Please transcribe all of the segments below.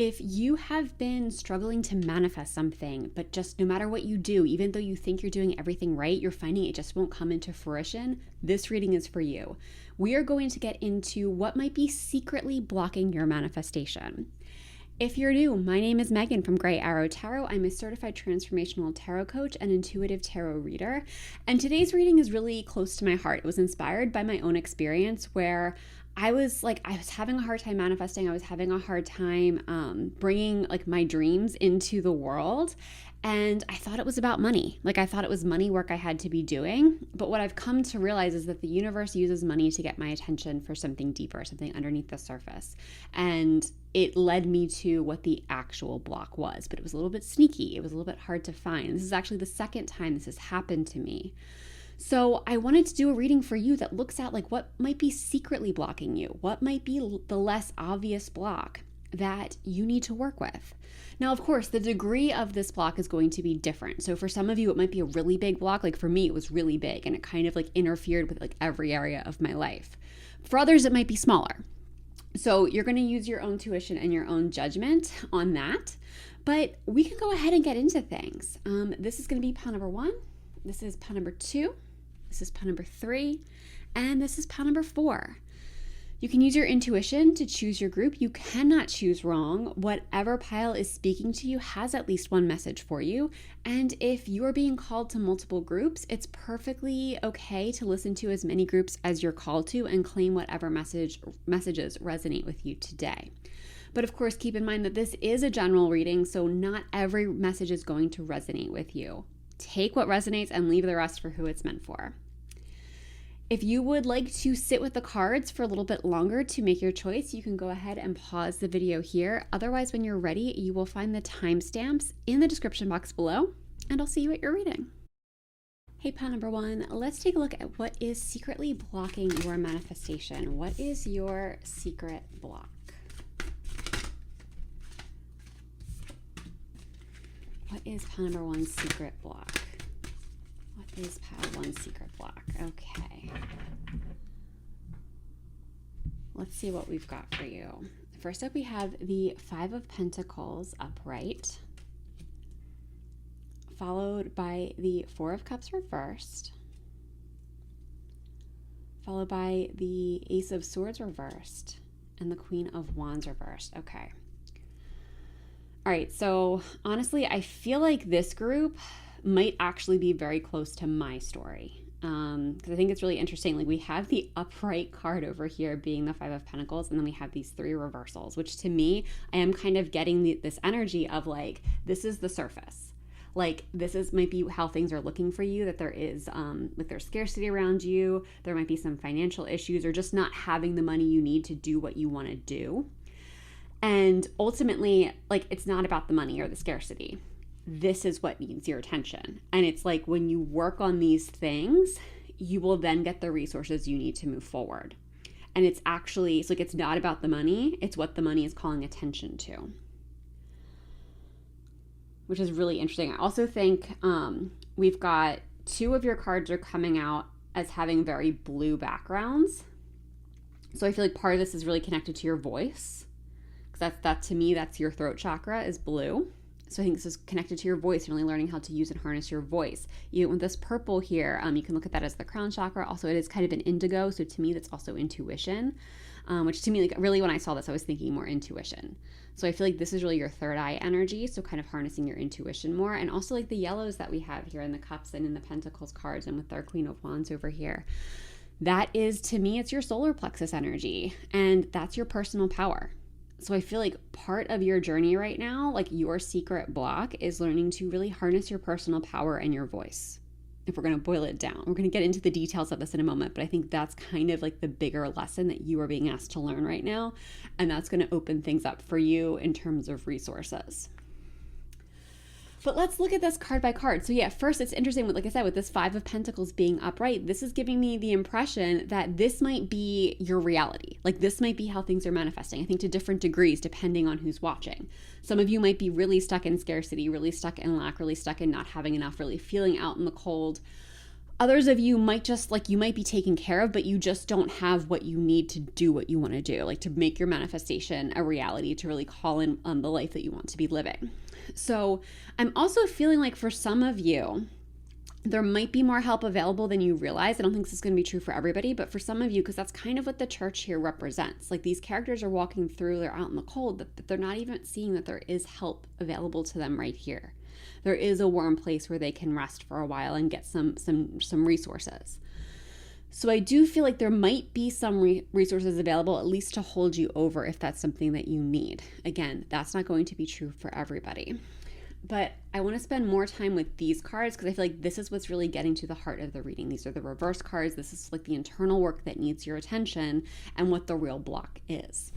If you have been struggling to manifest something, but just no matter what you do, even though you think you're doing everything right, you're finding it just won't come into fruition, this reading is for you. We are going to get into what might be secretly blocking your manifestation. If you're new, my name is Megan from Grey Arrow Tarot. I'm a certified transformational tarot coach and intuitive tarot reader. And today's reading is really close to my heart. It was inspired by my own experience where I was having a hard time manifesting. I was having a hard time bringing my dreams into the world. And I thought it was about money. I thought it was money work I had to be doing. But what I've come to realize is that the universe uses money to get my attention for something deeper, something underneath the surface. And it led me to what the actual block was. But it was a little bit sneaky. It was a little bit hard to find. This is actually the second time this has happened to me. So I wanted to do a reading for you that looks at what might be secretly blocking you, what might be the less obvious block that you need to work with. Now, of course, the degree of this block is going to be different. So for some of you, it might be a really big block. For me, it was really big and it kind of interfered with every area of my life. For others, it might be smaller. So you're going to use your own tuition and your own judgment on that. But we can go ahead and get into things. This is going to be pile number 1. This is pile number 2. This is pile number 3, and this is pile number 4. You can use your intuition to choose your group. You cannot choose wrong. Whatever pile is speaking to you has at least one message for you. And if you are being called to multiple groups, it's perfectly okay to listen to as many groups as you're called to and claim whatever messages resonate with you today. But of course, keep in mind that this is a general reading, so not every message is going to resonate with you. Take what resonates and leave the rest for who it's meant for. If you would like to sit with the cards for a little bit longer to make your choice, you can go ahead and pause the video here. Otherwise, when you're ready, you will find the timestamps in the description box below, and I'll see you at your reading. Hey, pile number 1, let's take a look at what is secretly blocking your manifestation. What is your secret block? What is pile number 1's secret block? What is pile 1's secret block? Okay. Let's see what we've got for you. First up, we have the 5 of Pentacles upright, followed by the 4 of Cups reversed, followed by the Ace of Swords reversed, and the Queen of Wands reversed. Okay. All right, so honestly, I feel like this group might actually be very close to my story. Because I think it's really interesting. We have the upright card over here being the 5 of Pentacles, and then we have these 3 reversals, which to me, I am kind of getting this energy of this is the surface. This might be how things are looking for you, that there is, there's scarcity around you. There might be some financial issues or just not having the money you need to do what you want to do. And ultimately, it's not about the money or the scarcity. This is what needs your attention. And it's when you work on these things, you will then get the resources you need to move forward. And it's actually, it's not about the money, it's what the money is calling attention to, which is really interesting. I also think we've got 2 of your cards are coming out as having very blue backgrounds. So I feel part of this is really connected to your voice. Because that to me, that's your throat chakra is blue. So I think this is connected to your voice. You're really learning how to use and harness your voice. With this purple here, you can look at that as the crown chakra. Also, it is kind of an indigo. So to me, that's also intuition, which to me, really when I saw this, I was thinking more intuition. So I feel this is really your third eye energy. So kind of harnessing your intuition more. And also the yellows that we have here in the cups and in the pentacles cards and with our Queen of Wands over here. That is, to me, it's your solar plexus energy. And that's your personal power. So I feel part of your journey right now, your secret block, is learning to really harness your personal power and your voice. If we're going to boil it down, we're going to get into the details of this in a moment, but I think that's kind of the bigger lesson that you are being asked to learn right now. And that's going to open things up for you in terms of resources. But let's look at this card by card. So yeah, first it's interesting, like I said, with this 5 of Pentacles being upright, this is giving me the impression that this might be your reality. This might be how things are manifesting, I think to different degrees, depending on who's watching. Some of you might be really stuck in scarcity, really stuck in lack, really stuck in not having enough, really feeling out in the cold. Others of you might just you might be taken care of, but you just don't have what you need to do what you want to do, like to make your manifestation a reality, to really call in on the life that you want to be living. So I'm also feeling like for some of you, there might be more help available than you realize. I don't think this is going to be true for everybody, but for some of you, because that's kind of what the church here represents. Like these characters are walking through, they're out in the cold, but they're not even seeing that there is help available to them right here. There is a warm place where they can rest for a while and get some resources. So I do feel like there might be some resources available, at least to hold you over if that's something that you need. Again, that's not going to be true for everybody. But I want to spend more time with these cards because I feel like this is what's really getting to the heart of the reading. These are the reverse cards. This is like the internal work that needs your attention and what the real block is.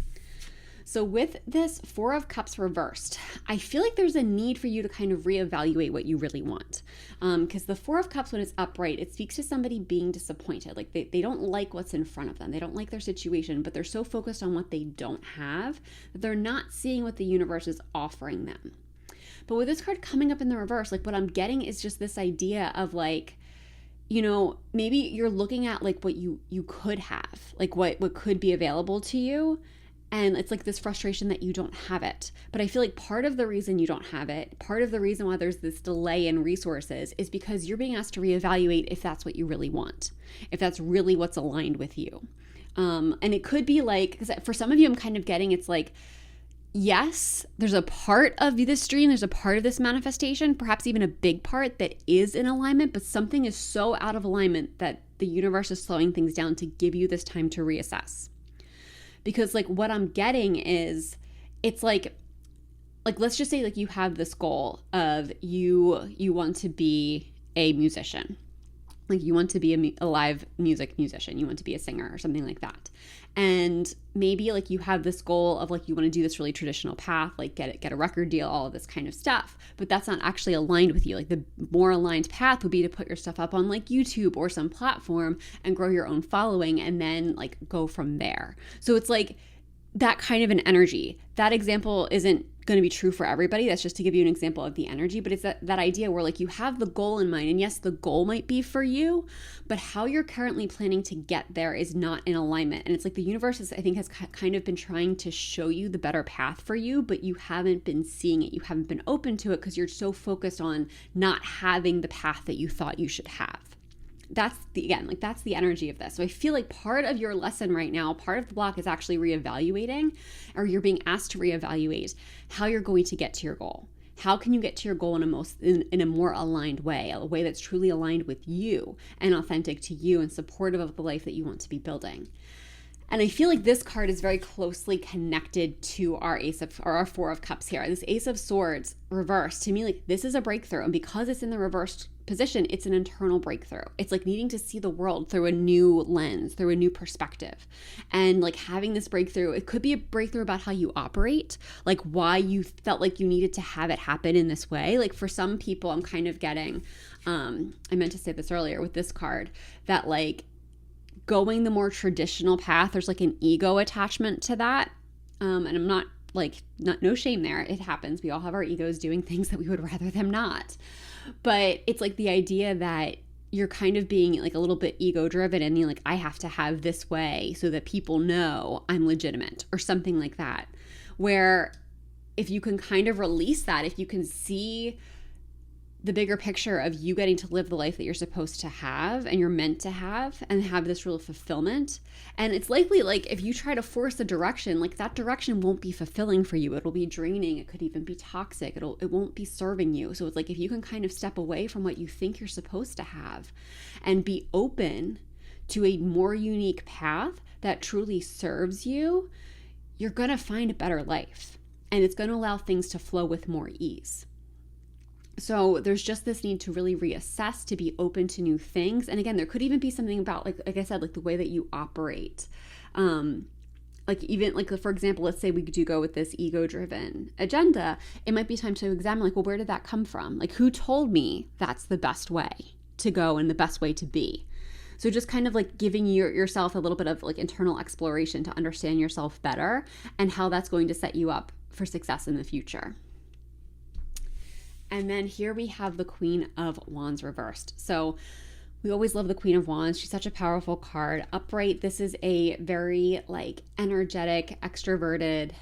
So with this Four of Cups reversed, I feel like there's a need for you to kind of reevaluate what you really want. Because the Four of Cups, when it's upright, it speaks to somebody being disappointed. Like they don't like what's in front of them. They don't like their situation, but they're so focused on what they don't have that they're not seeing what the universe is offering them. But with this card coming up in the reverse, like what I'm getting is just this idea of like, you know, maybe you're looking at like what you could have, like what could be available to you. And it's like this frustration that you don't have it. But I feel like part of the reason you don't have it, part of the reason why there's this delay in resources is because you're being asked to reevaluate if that's what you really want, if that's really what's aligned with you. And it could be like, because for some of you, I'm kind of getting, it's like, yes, there's a part of this dream, there's a part of this manifestation, perhaps even a big part that is in alignment, but something is so out of alignment that the universe is slowing things down to give you this time to reassess. Because like what I'm getting is it's like let's just say like you have this goal of you want to be a musician. Like you want to be a live music musician, you want to be a singer or something like that. And maybe like you have this goal of like you want to do this really traditional path, like get a record deal, all of this kind of stuff. But that's not actually aligned with you. Like the more aligned path would be to put your stuff up on like YouTube or some platform and grow your own following and then like go from there. So it's like that kind of an energy. That example isn't going to be true for everybody. That's just to give you an example of the energy, but it's that idea where like you have the goal in mind, and yes, the goal might be for you, but how you're currently planning to get there is not in alignment. And it's like the universe I think has kind of been trying to show you the better path for you, but you haven't been seeing it. You haven't been open to it because you're so focused on not having the path that you thought you should have. That's the energy of this. So I feel like part of your lesson right now, part of the block is actually reevaluating, or you're being asked to reevaluate how you're going to get to your goal. How can you get to your goal in a more aligned way, a way that's truly aligned with you and authentic to you and supportive of the life that you want to be building? And I feel like this card is very closely connected to our our Four of Cups here. This Ace of Swords reversed, to me, like this is a breakthrough. And because it's in the reversed position, it's an internal breakthrough. It's like needing to see the world through a new lens, through a new perspective. And like having this breakthrough, it could be a breakthrough about how you operate, like why you felt like you needed to have it happen in this way. Like for some people, I'm kind of getting, I meant to say this earlier with this card, that like going the more traditional path, there's like an ego attachment to that. And I'm not no shame there. It happens. We all have our egos doing things that we would rather them not. But it's like the idea that you're kind of being like a little bit ego driven and you're like, I have to have this way so that people know I'm legitimate or something like that. Where if you can kind of release that, if you can see the bigger picture of you getting to live the life that you're supposed to have and you're meant to have and have this real fulfillment. And it's likely like if you try to force a direction, like that direction won't be fulfilling for you. It'll be draining. It could even be toxic. It won't be serving you. So it's like if you can kind of step away from what you think you're supposed to have and be open to a more unique path that truly serves you, you're going to find a better life. And it's going to allow things to flow with more ease. So there's just this need to really reassess, to be open to new things. And again, there could even be something about, like I said, like the way that you operate. Like even like, for example, let's say we do go with this ego-driven agenda. It might be time to examine like, well, where did that come from? Like who told me that's the best way to go and the best way to be? So just kind of like giving yourself a little bit of like internal exploration to understand yourself better and how that's going to set you up for success in the future. And then here we have the Queen of Wands reversed. So We always love the Queen of Wands. She's such a powerful card. Upright, this is a very like energetic, extroverted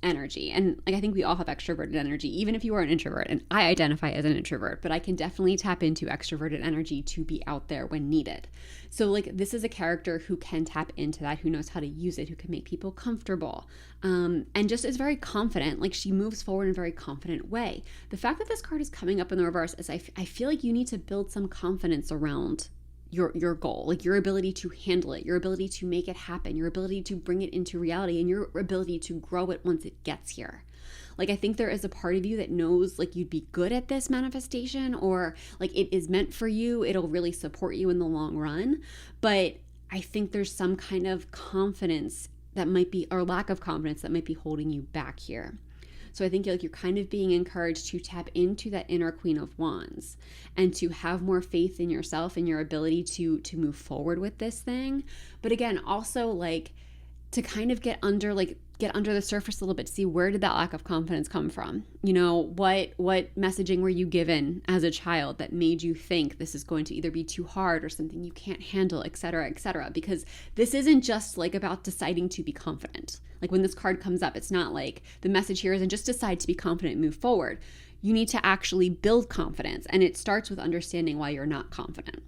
energy. And like I think we all have extroverted energy, even if you are an introvert. And I identify as an introvert, but I can definitely tap into extroverted energy to be out there when needed. So like this is a character who can tap into that, who knows how to use it, who can make people comfortable, and just is very confident. Like she moves forward in a very confident way. The fact that this card is coming up in the reverse is I feel like you need to build some confidence around your goal, like your ability to handle it, your ability to make it happen, your ability to bring it into reality, and your ability to grow it once it gets here. Like I think there is a part of you that knows like you'd be good at this manifestation, or like it is meant for you, it'll really support you in the long run. But I think there's some kind of confidence that might be, or lack of confidence that might be holding you back here. So I think you're kind of being encouraged to tap into that inner Queen of Wands and to have more faith in yourself and your ability to move forward with this thing. But again, also like to kind of get under the surface a little bit, see where did that lack of confidence come from? You know, what messaging were you given as a child that made you think this is going to either be too hard or something you can't handle, et cetera, because this isn't just like about deciding to be confident. Like when this card comes up, it's not like the message here isn't just decide to be confident and move forward. You need to actually build confidence, and it starts with understanding why you're not confident.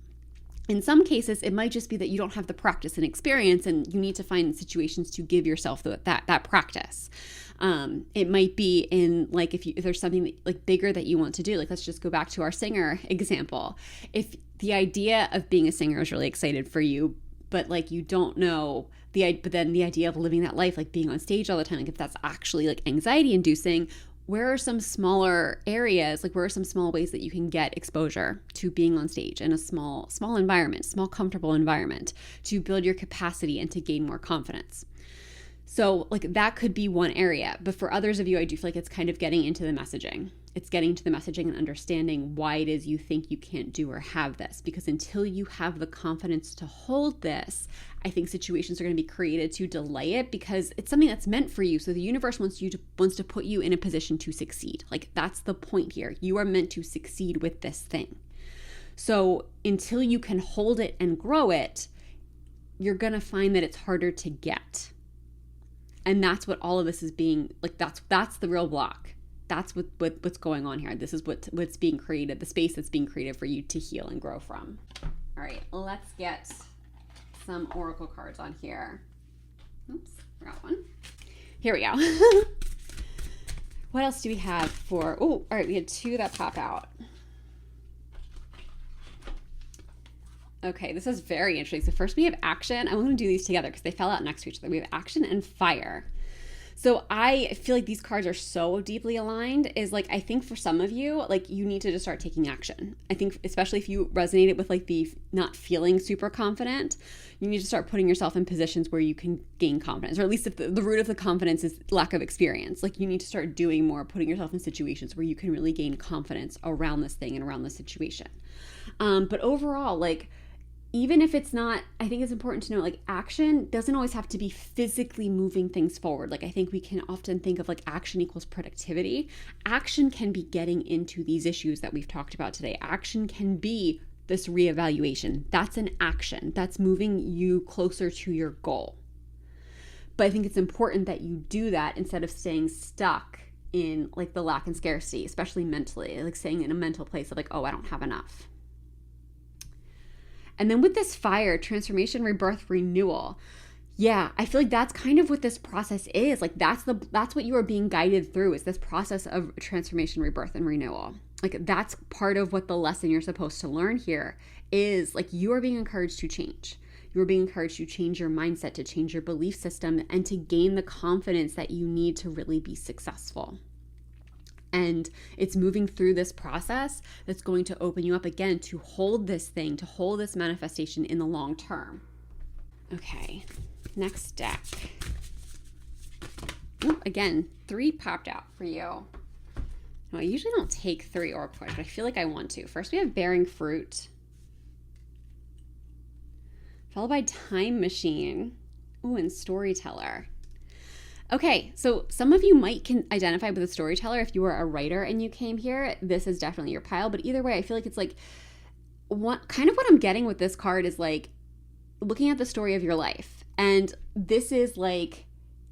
In some cases, it might just be that you don't have the practice and experience, and you need to find situations to give yourself that practice. It might be in like if there's something that, like bigger that you want to do. Like let's just go back to our singer example. If the idea of being a singer is really excited for you, but like you don't know but then the idea of living that life, like being on stage all the time, like if that's actually like anxiety inducing, where are some smaller areas, like where are some small ways that you can get exposure to being on stage in a small environment, small comfortable environment, to build your capacity and to gain more confidence? So like that could be one area. But for others of you, I do feel like it's kind of getting into the messaging. It's getting to the messaging and understanding why it is you think you can't do or have this. Because until you have the confidence to hold this, I think situations are going to be created to delay it, because it's something that's meant for you. So the universe wants to put you in a position to succeed. Like that's the point here. You are meant to succeed with this thing. So until you can hold it and grow it, you're going to find that it's harder to get. And that's what all of this is being like. That's the real block. That's what's going on here. This is what's being created, the space that's being created for you to heal and grow from. All right, let's get some oracle cards on here. Oops, forgot one. Here we go. What else do we have for? Oh, all right, we had two that pop out. Okay, this is very interesting. So first we have action. I'm going to do these together because they fell out next to each other. We have action and fire. So I feel like these cards are so deeply aligned, is like, I think for some of you, like you need to just start taking action. I think especially if you resonated with like the not feeling super confident, you need to start putting yourself in positions where you can gain confidence, or at least if the root of the confidence is lack of experience, like you need to start doing more, putting yourself in situations where you can really gain confidence around this thing and around this situation. But overall, like, even if it's not, I think it's important to know, like, action doesn't always have to be physically moving things forward. Like, I think we can often think of like action equals productivity. Action can be getting into these issues that we've talked about today. Action can be this reevaluation. That's an action. That's moving you closer to your goal. But I think it's important that you do that instead of staying stuck in like the lack and scarcity, especially mentally, like staying in a mental place of like, oh, I don't have enough. And then with this fire, transformation, rebirth, renewal. Yeah, I feel like that's kind of what this process is. Like that's what you are being guided through, is this process of transformation, rebirth, and renewal. Like that's part of what the lesson you're supposed to learn here is. Like you are being encouraged to change. You are being encouraged to change your mindset, to change your belief system, and to gain the confidence that you need to really be successful. And it's moving through this process that's going to open you up again to hold this thing, to hold this manifestation in the long term. Okay, next deck. Ooh, again, 3 popped out for you. No, I usually don't take 3 oracle cards, but I feel like I want to. First, we have bearing fruit, followed by time machine. Ooh, and storyteller. Okay, so some of you can identify with a storyteller. If you were a writer and you came here, this is definitely your pile. But either way, I feel like it's like what I'm getting with this card is like looking at the story of your life. And this is like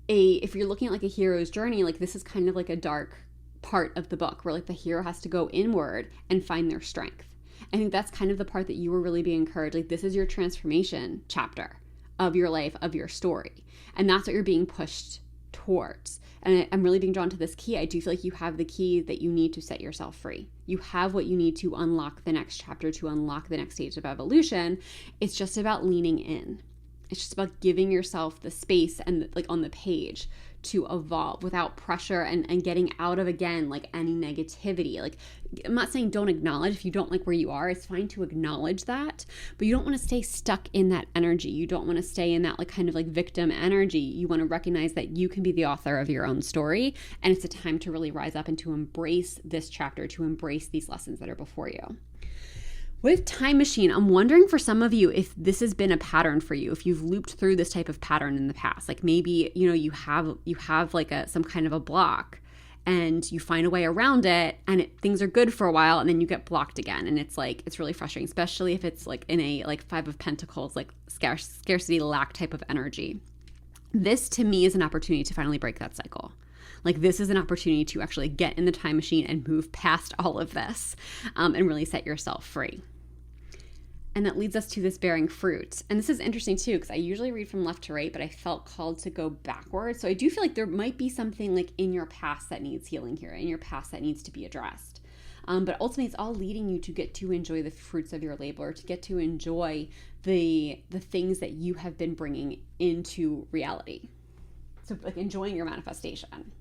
if you're looking at like a hero's journey, like this is kind of like a dark part of the book where like the hero has to go inward and find their strength. I think that's kind of the part that you were really being encouraged. Like this is your transformation chapter of your life, of your story. And that's what you're being pushed towards. And I'm really being drawn to this key. I do feel like you have the key that you need to set yourself free. You have what you need to unlock the next chapter, to unlock the next stage of evolution. It's just about leaning in. It's just about giving yourself the space and like on the page to evolve without pressure and getting out of, again, like any negativity. Like, I'm not saying don't acknowledge if you don't like where you are. It's fine to acknowledge that, but you don't want to stay stuck in that energy. You don't want to stay in that like kind of like victim energy. You want to recognize that you can be the author of your own story, and it's a time to really rise up and to embrace this chapter, to embrace these lessons that are before you. With Time Machine, I'm wondering for some of you if this has been a pattern for you, if you've looped through this type of pattern in the past. Like maybe, you know, you have like some kind of a block and you find a way around it and things are good for a while and then you get blocked again. And it's like, it's really frustrating, especially if it's like in a like Five of Pentacles, like scarcity, lack type of energy. This to me is an opportunity to finally break that cycle. Like this is an opportunity to actually get in the time machine and move past all of this and really set yourself free. And that leads us to this bearing fruit. And this is interesting too, because I usually read from left to right, but I felt called to go backwards. So I do feel like there might be something like in your past that needs healing here, in your past that needs to be addressed. But ultimately, it's all leading you to get to enjoy the fruits of your labor, to get to enjoy the things that you have been bringing into reality. So like enjoying your manifestation.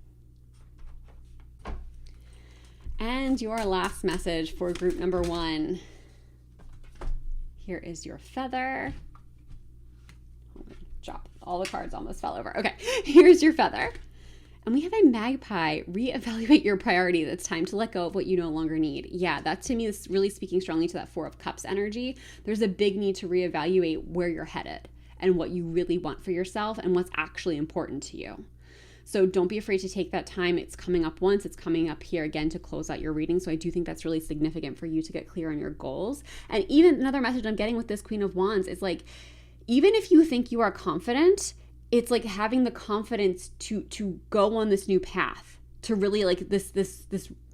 And your last message for group number 1. Here is your feather. Drop. All the cards almost fell over. Okay, here's your feather. And we have a magpie. Reevaluate your priorities. It's time to let go of what you no longer need. Yeah, that to me is really speaking strongly to that Four of Cups energy. There's a big need to reevaluate where you're headed and what you really want for yourself and what's actually important to you. So don't be afraid to take that time. It's coming up once. It's coming up here again to close out your reading. So I do think that's really significant for you to get clear on your goals. And even another message I'm getting with this Queen of Wands is like, even if you think you are confident, it's like having the confidence to go on this new path, to really like this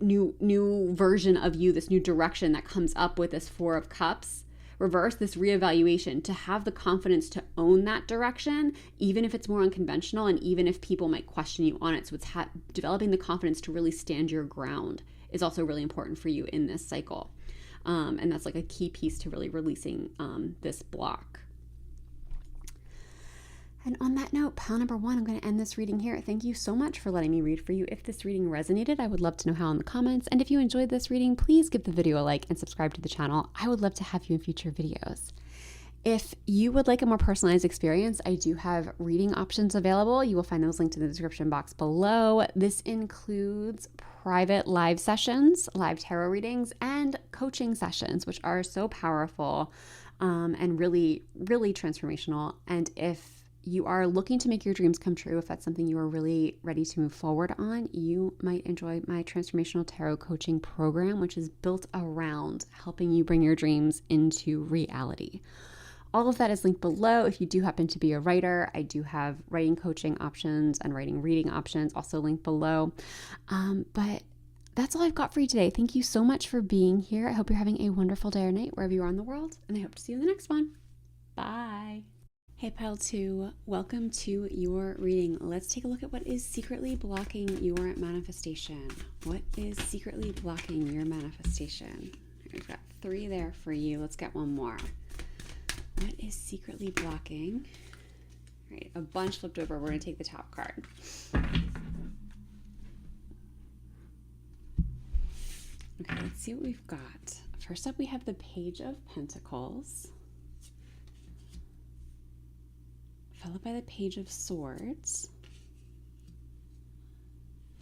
new version of you, this new direction that comes up with this Four of Cups reverse, this reevaluation, to have the confidence to own that direction, even if it's more unconventional and even if people might question you on it. So it's developing the confidence to really stand your ground is also really important for you in this cycle. And that's like a key piece to really releasing this block. And on that note, pile number 1, I'm going to end this reading here. Thank you so much for letting me read for you. If this reading resonated, I would love to know how in the comments. And if you enjoyed this reading, please give the video a like and subscribe to the channel. I would love to have you in future videos. If you would like a more personalized experience, I do have reading options available. You will find those linked in the description box below. This includes private live sessions, live tarot readings, and coaching sessions, which are so powerful and really, really transformational. And if you are looking to make your dreams come true, if that's something you are really ready to move forward on, you might enjoy my Transformational Tarot Coaching Program, which is built around helping you bring your dreams into reality. All of that is linked below. If you do happen to be a writer, I do have writing coaching options and writing reading options also linked below. But that's all I've got for you today. Thank you so much for being here. I hope you're having a wonderful day or night wherever you are in the world, and I hope to see you in the next one. Bye. Hey Pile 2, welcome to your reading. Let's take a look at what is secretly blocking your manifestation. What is secretly blocking your manifestation? We've got 3 there for you. Let's get one more. What is secretly blocking? All right, a bunch flipped over. We're going to take the top card. Okay, let's see what we've got. First up, we have the Page of Pentacles, followed by the Page of Swords,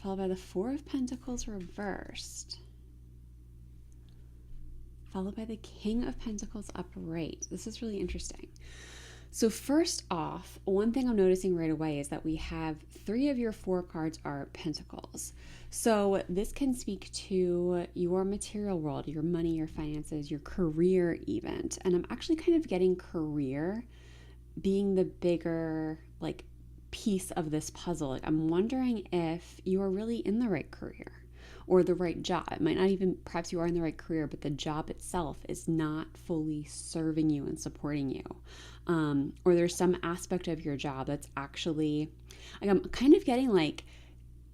followed by the Four of Pentacles reversed, followed by the King of Pentacles upright. This is really interesting. So first off, one thing I'm noticing right away is that we have 3 of your 4 cards are pentacles. So this can speak to your material world, your money, your finances, your career even. And I'm actually kind of getting career being the bigger like piece of this puzzle. Like, I'm wondering if you are really in the right career or the right job. It might not even, perhaps you are in the right career, but the job itself is not fully serving you and supporting you. Or there's some aspect of your job that's actually, like, I'm kind of getting like,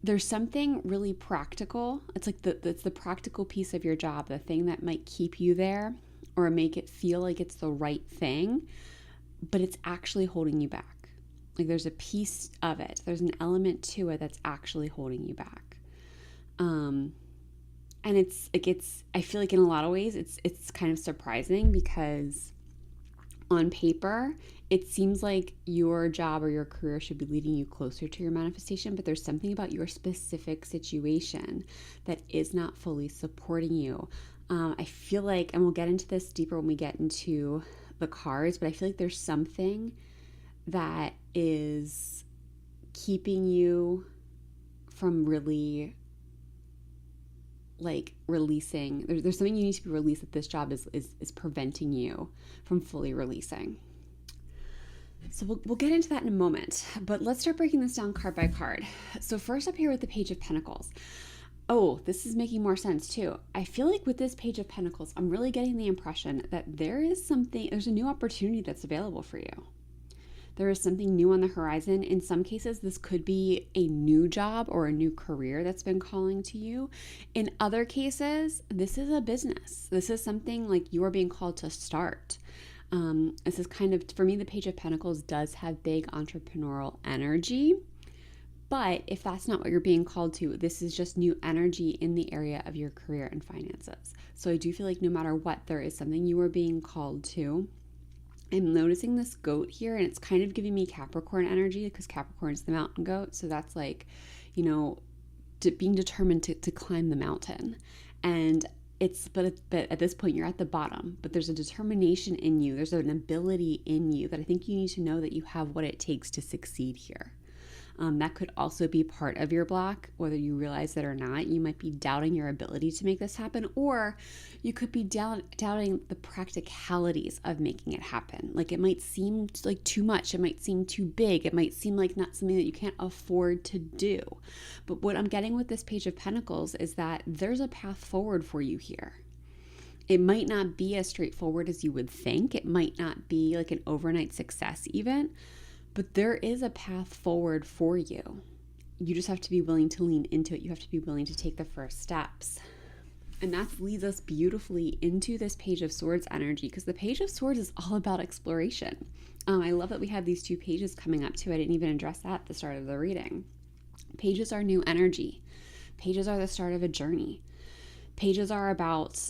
there's something really practical. It's like it's the practical piece of your job, the thing that might keep you there or make it feel like it's the right thing, but it's actually holding you back. Like, there's a piece of it, there's an element to it that's actually holding you back. And it's like, I feel like in a lot of ways it's kind of surprising, because on paper it seems like your job or your career should be leading you closer to your manifestation, but there's something about your specific situation that is not fully supporting you. I feel like, and we'll get into this deeper when we get into the cards, but I feel like there's something that is keeping you from really like releasing. There's something you need to be released, that this job is preventing you from fully releasing. So we'll get into that in a moment, but let's start breaking this down card by card. So first up here with the Page of Pentacles. Oh, this is making more sense too. I feel like with this Page of Pentacles, I'm really getting the impression that there's a new opportunity that's available for you. There is something new on the horizon. In some cases, this could be a new job or a new career that's been calling to you. In other cases, this is a business. This is something like you are being called to start. This is kind of, for me, the Page of Pentacles does have big entrepreneurial energy. But if that's not what you're being called to, this is just new energy in the area of your career and finances. So I do feel like no matter what, there is something you are being called to. I'm noticing this goat here, and it's kind of giving me Capricorn energy, because Capricorn is the mountain goat. So that's like, being determined to climb the mountain. And but at this point you're at the bottom, but there's a determination in you. There's an ability in you that I think you need to know that you have what it takes to succeed here. That could also be part of your block, whether you realize it or not. You might be doubting your ability to make this happen, or you could be doubting the practicalities of making it happen. Like, it might seem like too much. It might seem too big. It might seem like not something that you can't afford to do. But what I'm getting with this Page of Pentacles is that there's a path forward for you here. It might not be as straightforward as you would think. It might not be like an overnight success even. But there is a path forward for you. You just have to be willing to lean into it. You have to be willing to take the first steps. And that leads us beautifully into this Page of Swords energy, because the Page of Swords is all about exploration. I love that we have these 2 pages coming up too. I didn't even address that at the start of the reading. Pages are new energy. Pages are the start of a journey. Pages are about,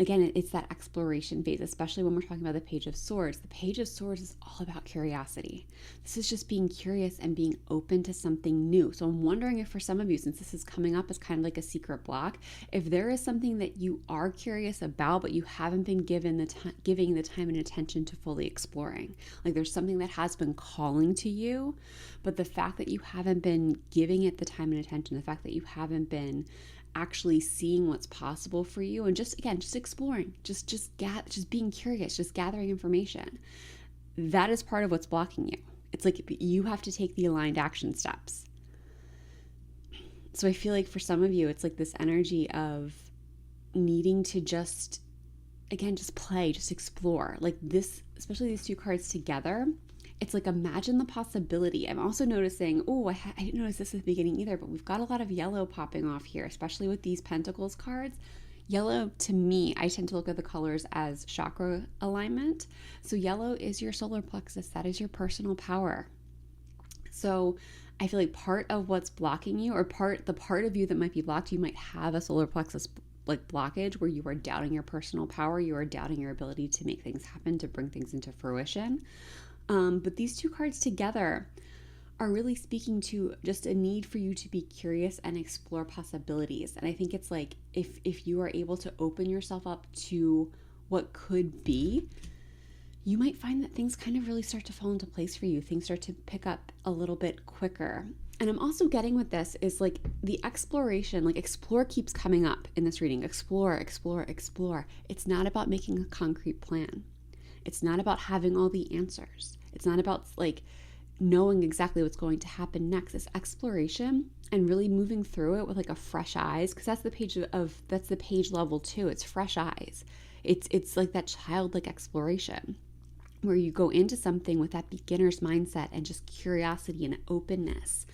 again, it's that exploration phase, especially when we're talking about the Page of Swords. The Page of Swords is all about curiosity. This is just being curious and being open to something new. So I'm wondering if for some of you, since this is coming up as kind of like a secret block, if there is something that you are curious about, but you haven't been giving the time and attention to fully exploring. Like, there's something that has been calling to you, but the fact that you haven't been giving it the time and attention, the fact that you haven't been actually seeing what's possible for you, and just exploring, just being curious, just gathering information, that is part of what's blocking you. It's like you have to take the aligned action steps. So I feel like for some of you, it's like this energy of needing to just play, just explore. Like this, especially these 2 cards together, it's like, imagine the possibility. I'm also noticing, I didn't notice this at the beginning either, but we've got a lot of yellow popping off here, especially with these Pentacles cards. Yellow, to me, I tend to look at the colors as chakra alignment. So yellow is your solar plexus. That is your personal power. So I feel like part of what's blocking you, or the part of you that might be blocked, you might have a solar plexus like blockage where you are doubting your personal power. You are doubting your ability to make things happen, to bring things into fruition. But these 2 cards together are really speaking to just a need for you to be curious and explore possibilities. And I think it's like, if you are able to open yourself up to what could be, you might find that things kind of really start to fall into place for you. Things start to pick up a little bit quicker. And I'm also getting with this is like the exploration, like explore keeps coming up in this reading. Explore, explore, explore. It's not about making a concrete plan. It's not about having all the answers. It's not about like knowing exactly what's going to happen next. It's exploration and really moving through it with like a fresh eyes, because that's the page level 2. It's fresh eyes. It's like that childlike exploration where you go into something with that beginner's mindset and just curiosity and openness.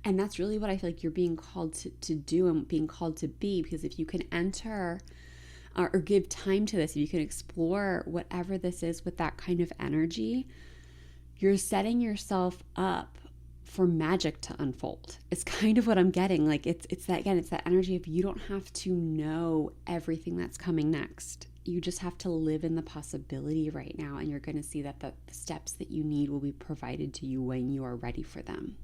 And that's really what I feel like you're being called to do and being called to be, because if you can enter or give time to this, if you can explore whatever this is with that kind of energy, you're setting yourself up for magic to unfold. It's kind of what I'm getting. Like it's that, again, it's that energy of you don't have to know everything that's coming next. You just have to live in the possibility right now, and you're going to see that the steps that you need will be provided to you when you are ready for them.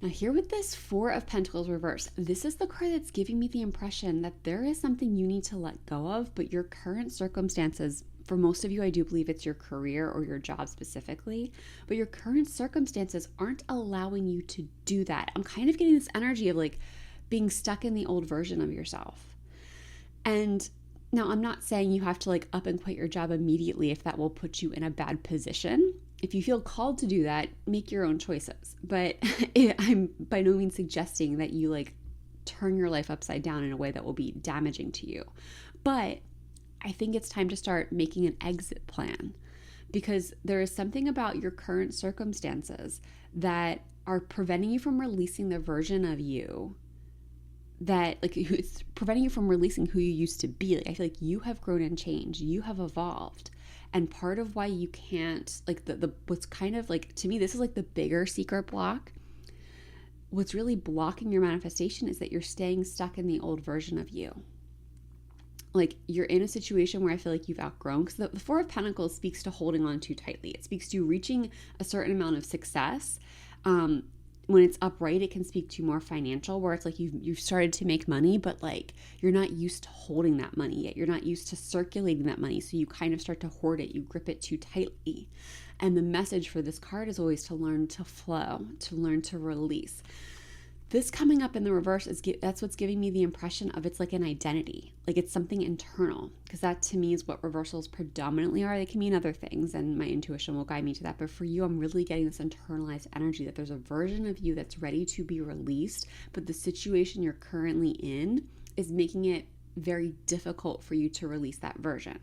Now here with this 4 of Pentacles reverse, this is the card that's giving me the impression that there is something you need to let go of, but your current circumstances, for most of you, I do believe it's your career or your job specifically, but your current circumstances aren't allowing you to do that. I'm kind of getting this energy of like being stuck in the old version of yourself. And now I'm not saying you have to like up and quit your job immediately if that will put you in a bad position. If you feel called to do that, make your own choices. But I'm by no means suggesting that you like turn your life upside down in a way that will be damaging to you. But I think it's time to start making an exit plan, because there is something about your current circumstances that are preventing you from releasing the version of you that like it's preventing you from releasing who you used to be. Like I feel like you have grown and changed, you have evolved. And part of why you can't like the what's kind of like, to me, this is like the bigger secret block. What's really blocking your manifestation is that you're staying stuck in the old version of you. Like you're in a situation where I feel like you've outgrown, because the 4 of Pentacles speaks to holding on too tightly. It speaks to reaching a certain amount of success. When it's upright, it can speak to more financial, where it's like you've started to make money, but like you're not used to holding that money yet. You're not used to circulating that money. So you kind of start to hoard it. You grip it too tightly. And the message for this card is always to learn to flow, to learn to release. This coming up in the reverse that's what's giving me the impression of it's like an identity, like it's something internal, because that to me is what reversals predominantly are. They can mean other things, and my intuition will guide me to that. But for you, I'm really getting this internalized energy that there's a version of you that's ready to be released, but the situation you're currently in is making it very difficult for you to release that version.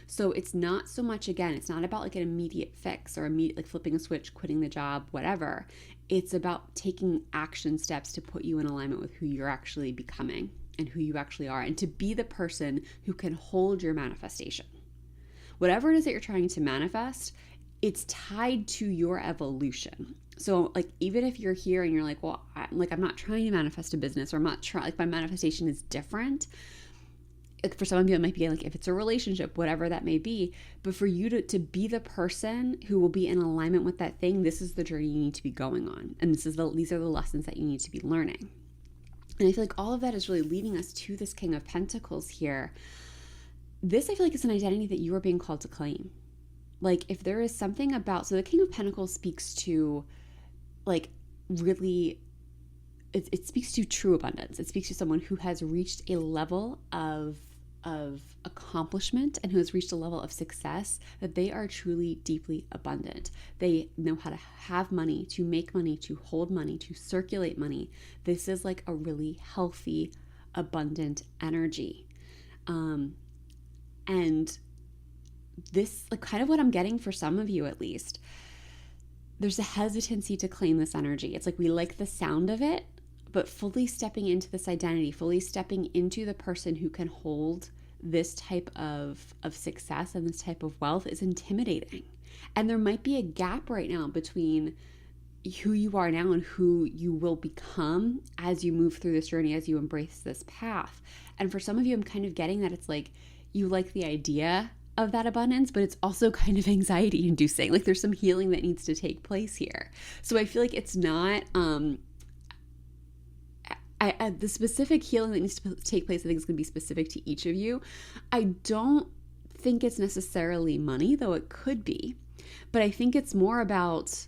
So it's not so much, again, it's not about like an immediate fix or immediate like flipping a switch, quitting the job, whatever. It's about taking action steps to put you in alignment with who you're actually becoming and who you actually are, and to be the person who can hold your manifestation. Whatever it is that you're trying to manifest, it's tied to your evolution. So like even if you're here and you're like, well, I'm not trying to manifest a business, or I'm not trying, like my manifestation is different. For some of you, it might be like if it's a relationship, whatever that may be. But for you to be the person who will be in alignment with that thing, this is the journey you need to be going on. And these are the lessons that you need to be learning. And I feel like all of that is really leading us to this King of Pentacles here. This, I feel like, is an identity that you are being called to claim. Like if there is something about, so the King of Pentacles speaks to like really, it speaks to true abundance. It speaks to someone who has reached a level of accomplishment and who has reached a level of success that they are truly deeply abundant. They know how to have money, to make money, to hold money, to circulate money. This is like a really healthy, abundant energy. And this, like kind of what I'm getting for some of you at least, there's a hesitancy to claim this energy. It's like we like the sound of it, but fully stepping into this identity, fully stepping into the person who can hold this type of success and this type of wealth is intimidating. And there might be a gap right now between who you are now and who you will become as you move through this journey, as you embrace this path. And for some of you, I'm kind of getting that it's like you like the idea of that abundance, but it's also kind of anxiety inducing. Like there's some healing that needs to take place here. So I feel like it's not the specific healing that needs to take place, I think is going to be specific to each of you. I don't think it's necessarily money, though it could be. But I think it's more about,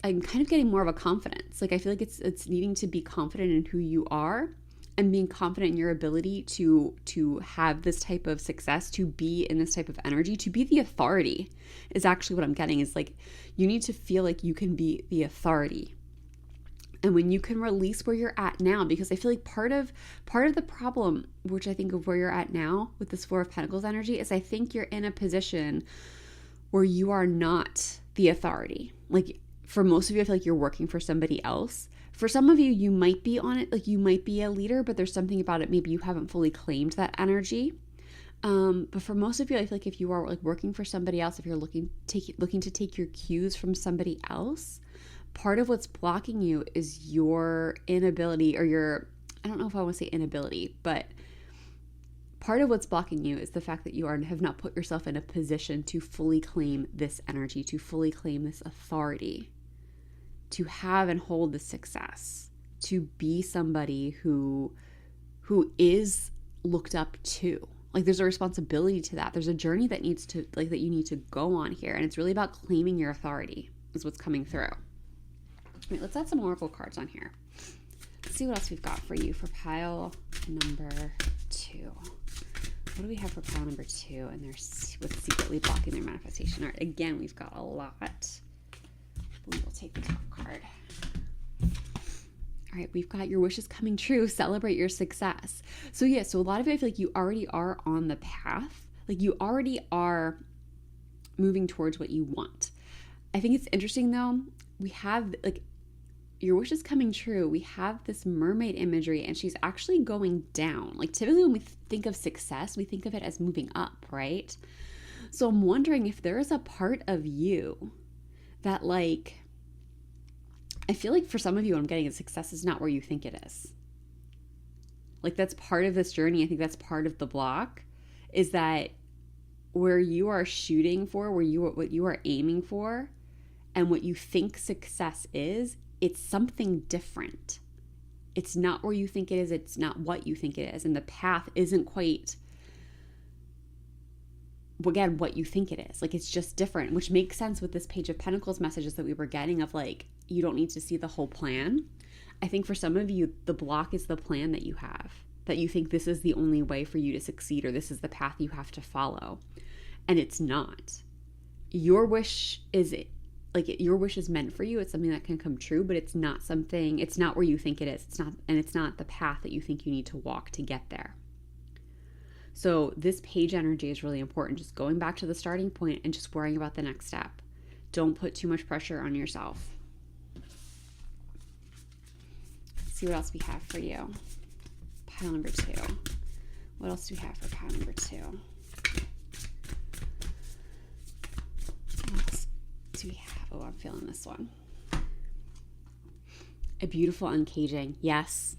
I'm kind of getting more of a confidence. Like I feel like it's needing to be confident in who you are and being confident in your ability to have this type of success, to be in this type of energy, to be the authority is actually what I'm getting, is like you need to feel like you can be the authority. And when you can release where you're at now, because I feel like part of the problem, which I think of where you're at now with this Four of Pentacles energy, is I think you're in a position where you are not the authority. Like for most of you, I feel like you're working for somebody else. For some of you, you might be on it, like you might be a leader, but there's something about it, maybe you haven't fully claimed that energy. But for most of you, I feel like if you are like working for somebody else, if you're looking to take your cues from somebody else, part of what's blocking you is your inability, or your, I don't know if I want to say inability, but part of what's blocking you is the fact that you have not put yourself in a position to fully claim this energy, to fully claim this authority, to have and hold the success, to be somebody who is looked up to. Like there's a responsibility to that. There's a journey that needs to, like, that you need to go on here. And it's really about claiming your authority is what's coming through. All right, let's add some oracle cards on here. Let's see what else we've got for you for pile number 2. What do we have for pile number 2? And they're what's secretly blocking their manifestation. All right, again, we've got a lot. We will take the top card. All right, we've got your wishes coming true. Celebrate your success. So yeah, so a lot of it, I feel like you already are on the path. Like you already are moving towards what you want. I think it's interesting though. We have like your wishes coming true. We have this mermaid imagery and she's actually going down. Like typically when we think of success, we think of it as moving up, right? So I'm wondering if there is a part of you that like, I feel like for some of you, what I'm getting is success is not where you think it is. Like that's part of this journey. I think that's part of the block, is that where you are shooting for, what you are aiming for, and what you think success is, it's something different. It's not where you think it is. It's not what you think it is. And the path isn't quite, again, what you think it is. Like it's just different, which makes sense with this Page of Pentacles messages that we were getting of like, you don't need to see the whole plan. I think for some of you, the block is the plan that you have, that you think this is the only way for you to succeed, or this is the path you have to follow. And it's not. Your wish is like, your wish is meant for you. It's something that can come true, but it's not something, it's not where you think it is. It's not, and it's not the path that you think you need to walk to get there. So this page energy is really important. Just going back to the starting point and just worrying about the next step. Don't put too much pressure on yourself. Let's see what else we have for you. Pile number 2. What else do we have for pile number 2? What else do we have? Oh, I'm feeling this one. A beautiful uncaging. Yes.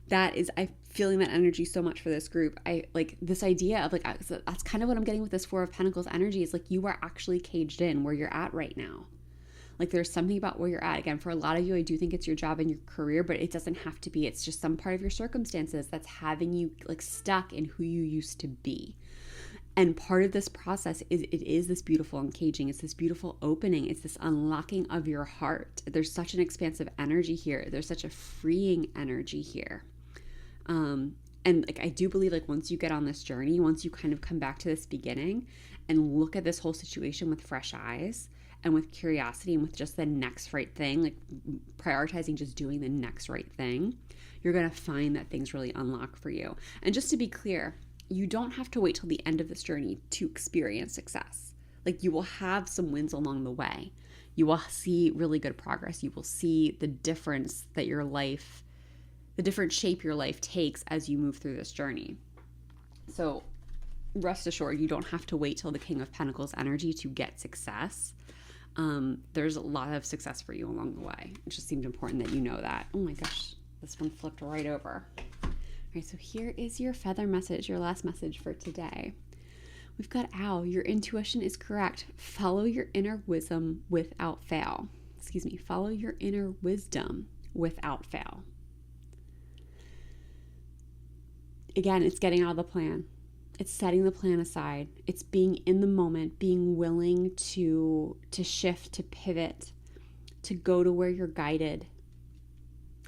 That is, I'm feeling that energy so much for this group. I like this idea of like, that's kind of what I'm getting with this Four of Pentacles energy, is like you are actually caged in where you're at right now. Like there's something about where you're at. Again, for a lot of you, I do think it's your job and your career, but it doesn't have to be. It's just some part of your circumstances that's having you like stuck in who you used to be. And part of this process is it is this beautiful uncaging. It's this beautiful opening. It's this unlocking of your heart. There's such an expansive energy here. There's such a freeing energy here. And like, I do believe like once you get on this journey, once you kind of come back to this beginning and look at this whole situation with fresh eyes and with curiosity and with just the next right thing, like prioritizing just doing the next right thing, you're going to find that things really unlock for you. And just to be clear, you don't have to wait till the end of this journey to experience success. Like you will have some wins along the way. You will see really good progress. You will see the difference that your life, the different shape your life takes as you move through this journey. So rest assured, you don't have to wait till the King of Pentacles energy to get success. There's a lot of success for you along the way. It just seemed important that you know that. Oh my gosh, this one flipped right over. All right, so here is your feather message, your last message for today. We've got Owl. Your intuition is correct. Follow your inner wisdom without fail. Follow your inner wisdom without fail. Again, it's getting out of the plan. It's setting the plan aside. It's being in the moment, being willing to shift, to pivot, to go to where you're guided,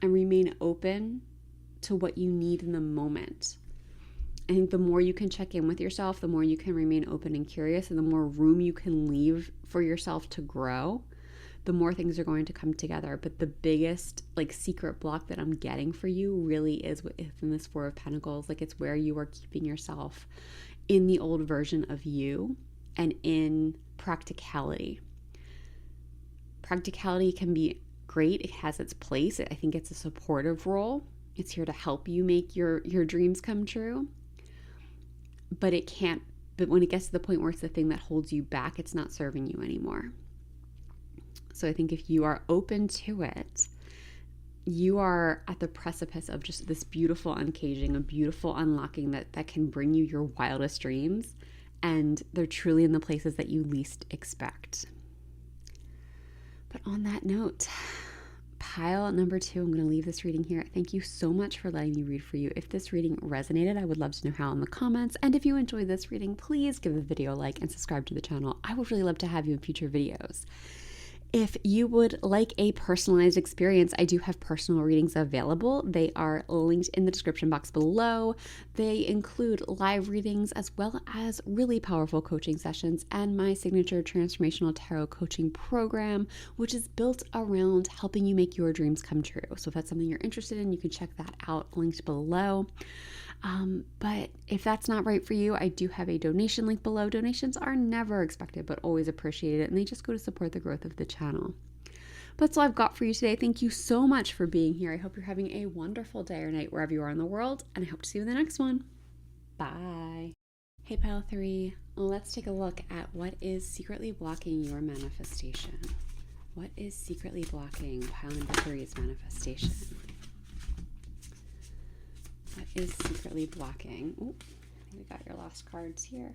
and remain open to what you need in the moment. I think the more you can check in with yourself, the more you can remain open and curious, and the more room you can leave for yourself to grow, the more things are going to come together. But the biggest secret block that I'm getting for you really is within this Four of Pentacles. It's where you are keeping yourself in the old version of you and in practicality. Practicality can be great. It has its place. I think it's a supportive role. It's here to help you make your dreams come true. But when it gets to the point where it's the thing that holds you back, it's not serving you anymore. So I think if you are open to it, you are at the precipice of just this beautiful uncaging, a beautiful unlocking that can bring you your wildest dreams. And they're truly in the places that you least expect. But on that note, pile number 2, I'm going to leave this reading here. Thank you so much for letting me read for you. If this reading resonated, I would love to know how in the comments. And if you enjoyed this reading, please give the video a like and subscribe to the channel. I would really love to have you in future videos. If you would like a personalized experience, I do have personal readings available. They are linked in the description box below. They include live readings as well as really powerful coaching sessions and my signature transformational tarot coaching program, which is built around helping you make your dreams come true. So if that's something you're interested in, you can check that out, linked below. But if that's not right for you, I do have a donation link below. Donations are never expected, but always appreciated, and they just go to support the growth of the channel. But that's all I've got for you today. Thank you so much for being here. I hope you're having a wonderful day or night wherever you are in the world, and I hope to see you in the next one. Bye. Hey, Pile 3, let's take a look at what is secretly blocking your manifestation. What is secretly blocking pile number 3's manifestation? What is secretly blocking? Ooh, I think we got your last cards here.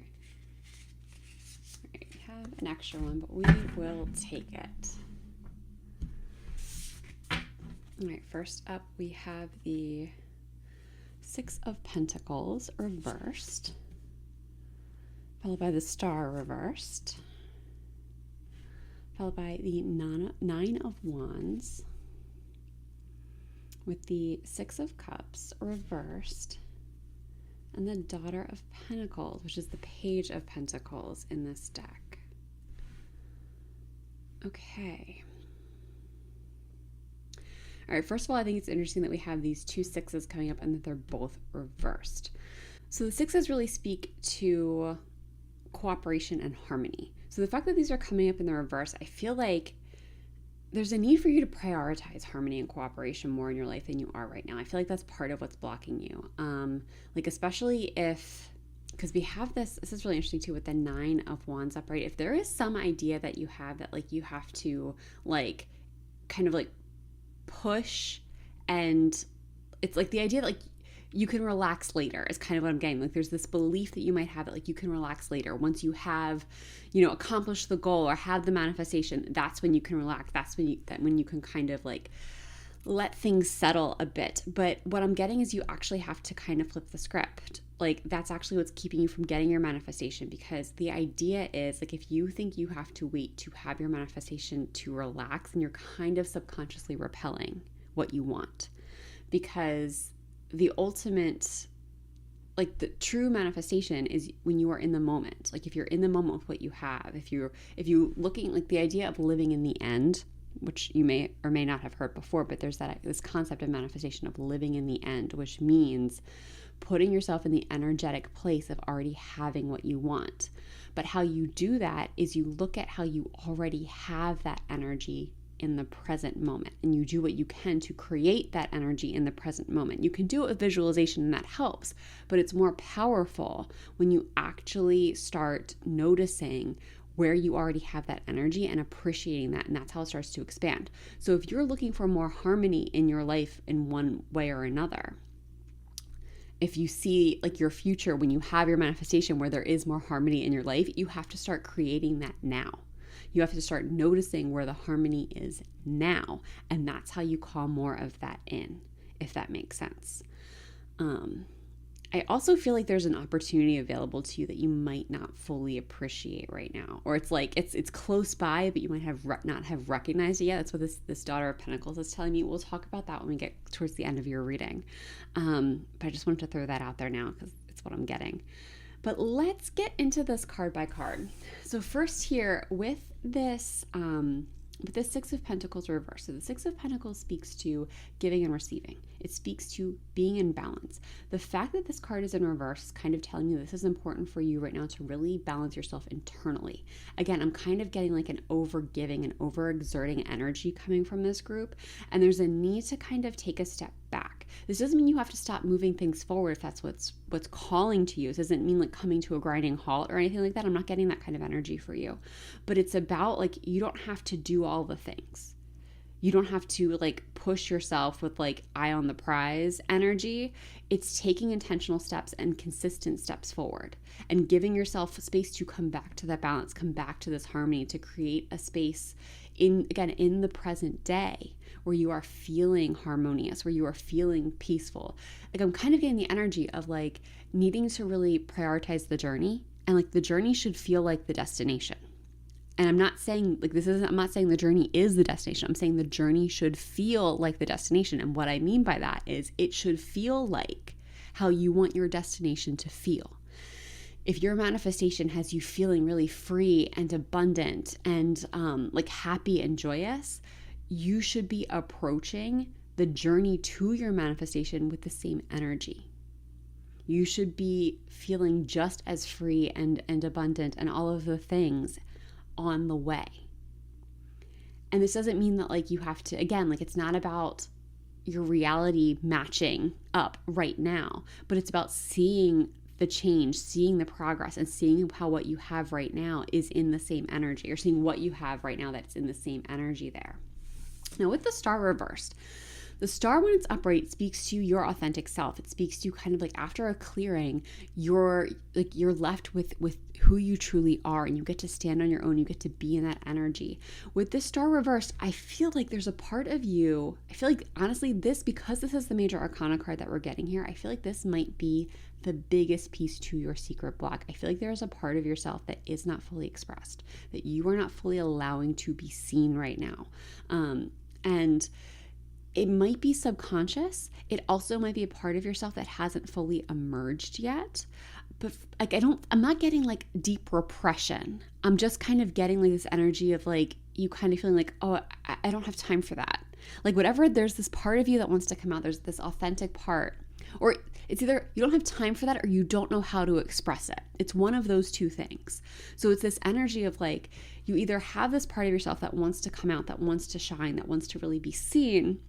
All right, we have an extra one, but we will take it. All right, first up we have the Six of Pentacles reversed, followed by the Star reversed, followed by the Nine of Wands, with the Six of Cups reversed, and the Daughter of Pentacles, which is the Page of Pentacles in this deck. Okay. All right, first of all, I think it's interesting that we have these two sixes coming up and that they're both reversed. So the sixes really speak to cooperation and harmony. So the fact that these are coming up in the reverse, I feel like there's a need for you to prioritize harmony and cooperation more in your life than you are right now. I feel like that's part of what's blocking you. Especially because we have this is really interesting too with the Nine of Wands upright. If there is some idea that you have that you have to push, and it's the idea that you can relax later is kind of what I'm getting. There's this belief that you might have that you can relax later once you have, accomplished the goal or have the manifestation. That's when you can relax. That's when you can kind of let things settle a bit. But what I'm getting is you actually have to kind of flip the script. That's actually what's keeping you from getting your manifestation, because the idea is if you think you have to wait to have your manifestation to relax, then you're kind of subconsciously repelling what you want, because the ultimate, the true manifestation is when you are in the moment. If you're in the moment with what you have, if you looking the idea of living in the end, which you may or may not have heard before, but there's this concept of manifestation of living in the end, which means putting yourself in the energetic place of already having what you want. But how you do that is you look at how you already have that energy in the present moment, and you do what you can to create that energy in the present moment. You can do it with visualization, and that helps, but it's more powerful when you actually start noticing where you already have that energy and appreciating that, and that's how it starts to expand. So if you're looking for more harmony in your life in one way or another, if you see your future when you have your manifestation where there is more harmony in your life, you have to start creating that now. You have to start noticing where the harmony is now, and that's how you call more of that in, if that makes sense. I also feel like there's an opportunity available to you that you might not fully appreciate right now, or it's like it's close by, but you might have not have recognized it yet. That's what this Daughter of Pentacles is telling me. We'll talk about that when we get towards the end of your reading, but I just wanted to throw that out there now because it's what I'm getting. But let's get into this card by card. So first here with this Six of Pentacles reversed. So the Six of Pentacles speaks to giving and receiving. It speaks to being in balance. The fact that this card is in reverse is kind of telling you this is important for you right now to really balance yourself internally. Again, I'm kind of getting like an over-giving and over-exerting energy coming from this group, and there's a need to kind of take a step back. This doesn't mean you have to stop moving things forward if that's what's calling to you. It doesn't mean like coming to a grinding halt or anything like that. I'm not getting that kind of energy for you. But it's about like you don't have to do all the things. You don't have to like push yourself with like eye on the prize energy. It's taking intentional steps and consistent steps forward and giving yourself space to come back to that balance, come back to this harmony, to create a space in the present day where you are feeling harmonious, where you are feeling peaceful. Like I'm kind of getting the energy of like needing to really prioritize the journey, and like the journey should feel like the destination. And I'm not saying the journey is the destination. I'm saying the journey should feel like the destination. And what I mean by that is it should feel like how you want your destination to feel. If your manifestation has you feeling really free and abundant and like happy and joyous, you should be approaching the journey to your manifestation with the same energy. You should be feeling just as free and abundant and all of the things on the way. And this doesn't mean that like you have to, again, like it's not about your reality matching up right now, but it's about seeing the change, seeing the progress, and seeing how what you have right now is in the same energy, or seeing what you have right now that's in the same energy there. Now with the Star reversed, the Star, when it's upright, speaks to your authentic self. It speaks to kind of like after a clearing, you're left with who you truly are, and you get to stand on your own. You get to be in that energy. With this Star reversed, I feel like there's a part of you, I feel like honestly because this is the Major Arcana card that we're getting here, I feel like this might be the biggest piece to your secret block. I feel like there's a part of yourself that is not fully expressed, that you are not fully allowing to be seen right now. And it might be subconscious. It also might be a part of yourself that hasn't fully emerged yet. But like I'm not getting like deep repression. I'm just kind of getting like this energy of like you kind of feeling like, oh, I don't have time for that. Like whatever, there's this part of you that wants to come out. There's this authentic part. Or it's either you don't have time for that or you don't know how to express it. It's one of those two things. So it's this energy of like you either have this part of yourself that wants to come out, that wants to shine, that wants to really be seen,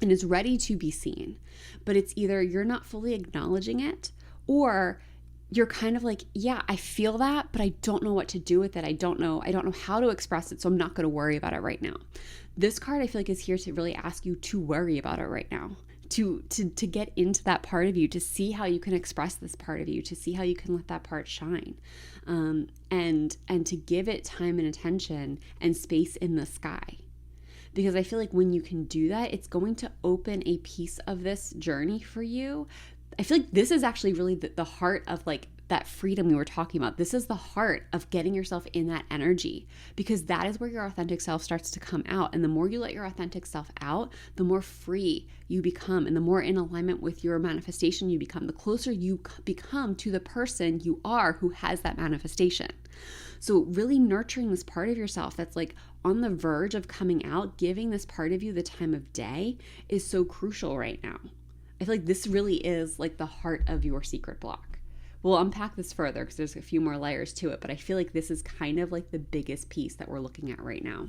and is ready to be seen. But it's either you're not fully acknowledging it, or you're kind of like, yeah, I feel that, but I don't know what to do with it. I don't know how to express it, so I'm not going to worry about it right now. This card I feel like is here to really ask you to worry about it right now. To get into that part of you, to see how you can express this part of you, to see how you can let that part shine, and to give it time and attention and space in the sky. Because I feel like when you can do that, it's going to open a piece of this journey for you. I feel like this is actually really the heart of like that freedom we were talking about. This is the heart of getting yourself in that energy, because that is where your authentic self starts to come out. And the more you let your authentic self out, the more free you become, and the more in alignment with your manifestation you become, the closer you become to the person you are who has that manifestation. So really nurturing this part of yourself that's like on the verge of coming out, giving this part of you the time of day is so crucial right now. I feel like this really is like the heart of your secret block. We'll unpack this further because there's a few more layers to it, but I feel like this is kind of like the biggest piece that we're looking at right now.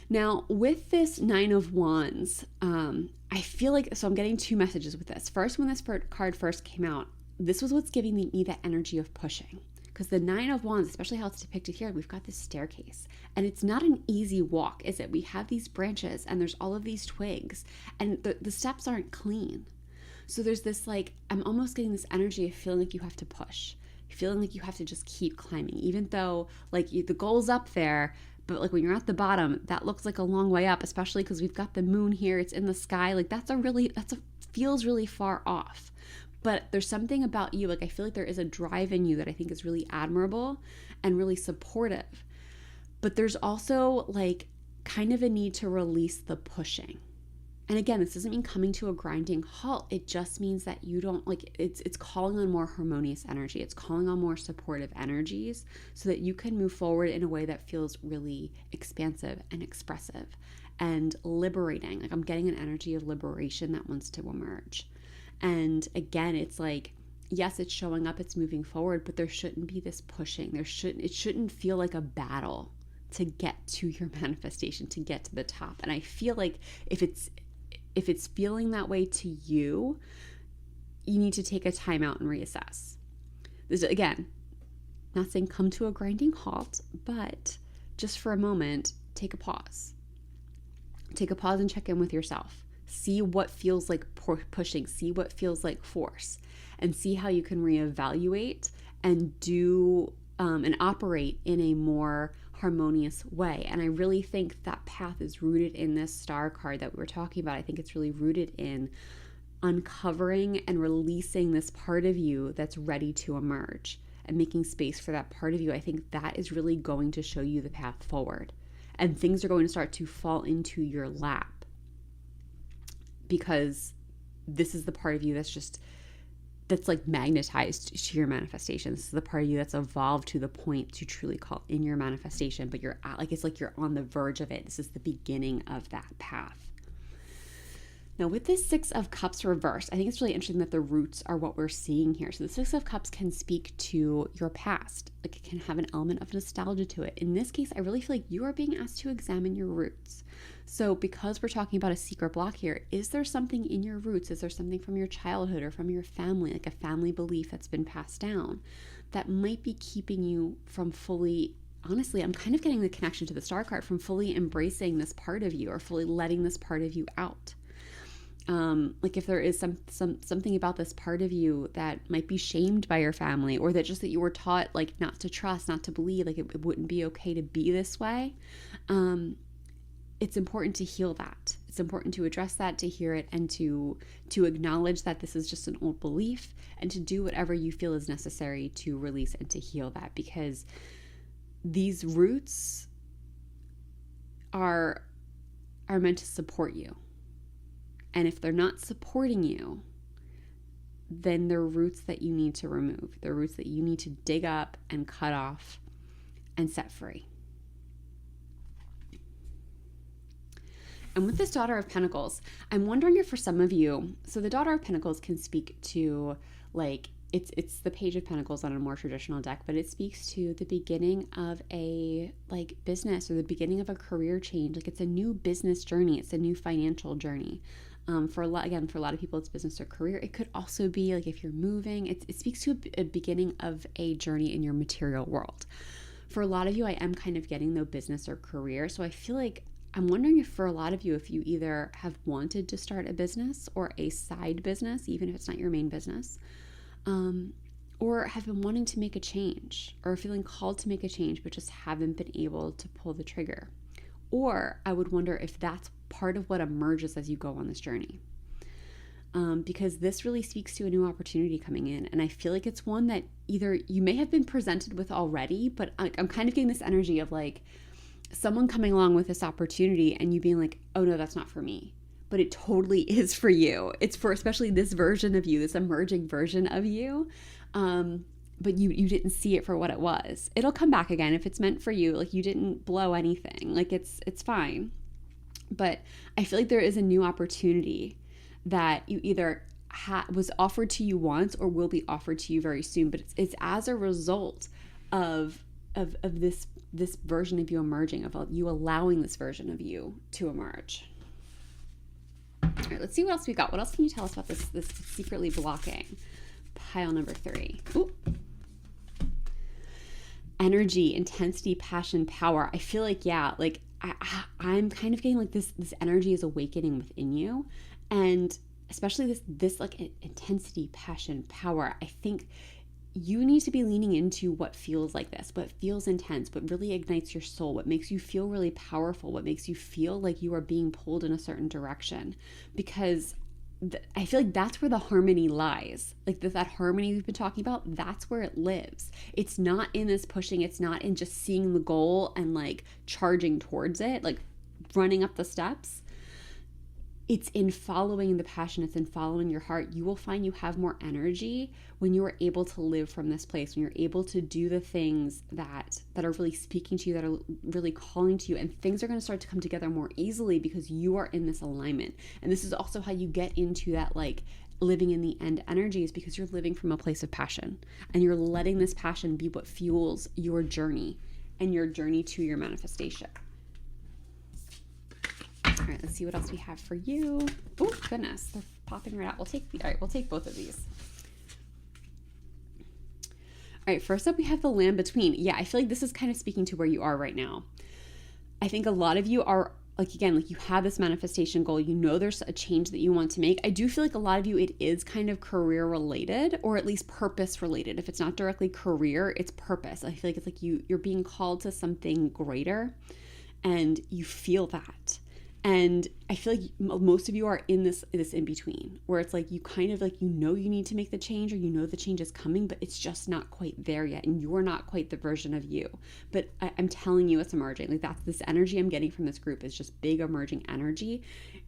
Now, with this Nine of Wands, I feel like, so I'm getting two messages with this. First, when this card first came out, this was what's giving me that energy of pushing. Because the Nine of Wands, especially how it's depicted here, we've got this staircase. And it's not an easy walk, is it? We have these branches and there's all of these twigs and the steps aren't clean. So there's this like, I'm almost getting this energy of feeling like you have to push, feeling like you have to just keep climbing, even though like the goal's up there, but like when you're at the bottom, that looks like a long way up, especially because we've got the moon here, it's in the sky. Like that's a feels really far off. But there's something about you, like I feel like there is a drive in you that I think is really admirable and really supportive. But there's also like kind of a need to release the pushing. And again, this doesn't mean coming to a grinding halt. It just means that you don't like it's calling on more harmonious energy. It's calling on more supportive energies so that you can move forward in a way that feels really expansive and expressive and liberating. Like I'm getting an energy of liberation that wants to emerge. And again, it's like, yes, it's showing up, it's moving forward, but there shouldn't be this pushing. It shouldn't feel like a battle to get to your manifestation, to get to the top. And I feel like if it's feeling that way to you, you need to take a time out and reassess. This again, not saying come to a grinding halt, but just for a moment, take a pause. Take a pause and check in with yourself. See what feels like pushing, see what feels like force, and see how you can reevaluate and do and operate in a more harmonious way. And I really think that path is rooted in this star card that we were talking about. I think it's really rooted in uncovering and releasing this part of you that's ready to emerge and making space for that part of you. I think that is really going to show you the path forward. And things are going to start to fall into your lap, because this is the part of you that's like magnetized to your manifestation. This is the part of you that's evolved to the point to truly call in your manifestation, but you're at, like, it's like you're on the verge of it. This is the beginning of that path. Now with this Six of Cups reversed, I think it's really interesting that the roots are what we're seeing here. So the Six of Cups can speak to your past. Like it can have an element of nostalgia to it. In this case, I really feel like you are being asked to examine your roots. So because we're talking about a secret block here, is there something in your roots? Is there something from your childhood or from your family, like a family belief that's been passed down, that might be keeping you from fully, honestly, I'm kind of getting the connection to the star card, from fully embracing this part of you or fully letting this part of you out. Like if there is something about this part of you that might be shamed by your family, or that just that you were taught like not to trust, not to believe, like it wouldn't be okay to be this way. It's important to heal that. It's important to address that, to hear it, and to acknowledge that this is just an old belief, and to do whatever you feel is necessary to release and to heal that, because these roots are meant to support you. And if they're not supporting you, then they're roots that you need to remove. They're roots that you need to dig up and cut off and set free. And with this Daughter of Pentacles, I'm wondering if for some of you, so the Daughter of Pentacles can speak to like, it's the Page of Pentacles on a more traditional deck, but it speaks to the beginning of a like business or the beginning of a career change. Like it's a new business journey. It's a new financial journey. For a lot of people, it's business or career. It could also be like if you're moving, it speaks to a beginning of a journey in your material world. For a lot of you, I am kind of getting the business or career. So I feel like I'm wondering if for a lot of you, if you either have wanted to start a business or a side business, even if it's not your main business, or have been wanting to make a change or feeling called to make a change, but just haven't been able to pull the trigger. Or I would wonder if that's part of what emerges as you go on this journey. Because this really speaks to a new opportunity coming in. And I feel like it's one that either you may have been presented with already, but I'm kind of getting this energy of like someone coming along with this opportunity and you being like, oh no, that's not for me. But it totally is for you. It's for especially this version of you, this emerging version of you. But you didn't see it for what it was. It'll come back again if it's meant for you. Like you didn't blow anything. Like it's fine. But I feel like there is a new opportunity that you either was offered to you once or will be offered to you very soon. But it's as a result of this version of you emerging, of you allowing this version of you to emerge. All right, let's see what else we got. What else can you tell us about this secretly blocking? Pile number 3. Ooh. Energy, intensity, passion, power. I feel like, yeah, like I'm kind of getting like this energy is awakening within you. And especially this like intensity, passion, power. I think you need to be leaning into what feels like this, what feels intense, what really ignites your soul, what makes you feel really powerful, what makes you feel like you are being pulled in a certain direction. Because I feel like that's where the harmony lies. Like that harmony we've been talking about, that's where it lives. It's not in this pushing. It's not in just seeing the goal and like charging towards it, like running up the steps. It's in following the passion. It's in following your heart. You will find you have more energy when you are able to live from this place, when you're able to do the things that are really speaking to you, that are really calling to you, and things are going to start to come together more easily because you are in this alignment. And this is also how you get into that like living in the end energy, is because you're living from a place of passion and you're letting this passion be what fuels your journey and your journey to your manifestation. All right, let's see what else we have for you. Oh goodness, they're popping right out. We'll take both of these. All right, first up we have the land between. Yeah, I feel like this is kind of speaking to where you are right now. I think a lot of you are like, again, like you have this manifestation goal, you know there's a change that you want to make. I do feel like a lot of you, it is kind of career related, or at least purpose related. If it's not directly career, it's purpose. I feel like it's like you're being called to something greater and you feel that. And I feel like most of you are in this in between, where it's like you kind of like, you know, you need to make the change, or you know the change is coming, but it's just not quite there yet, and you're not quite the version of you. But I'm telling you, it's emerging. Like that's this energy I'm getting from this group is just big emerging energy.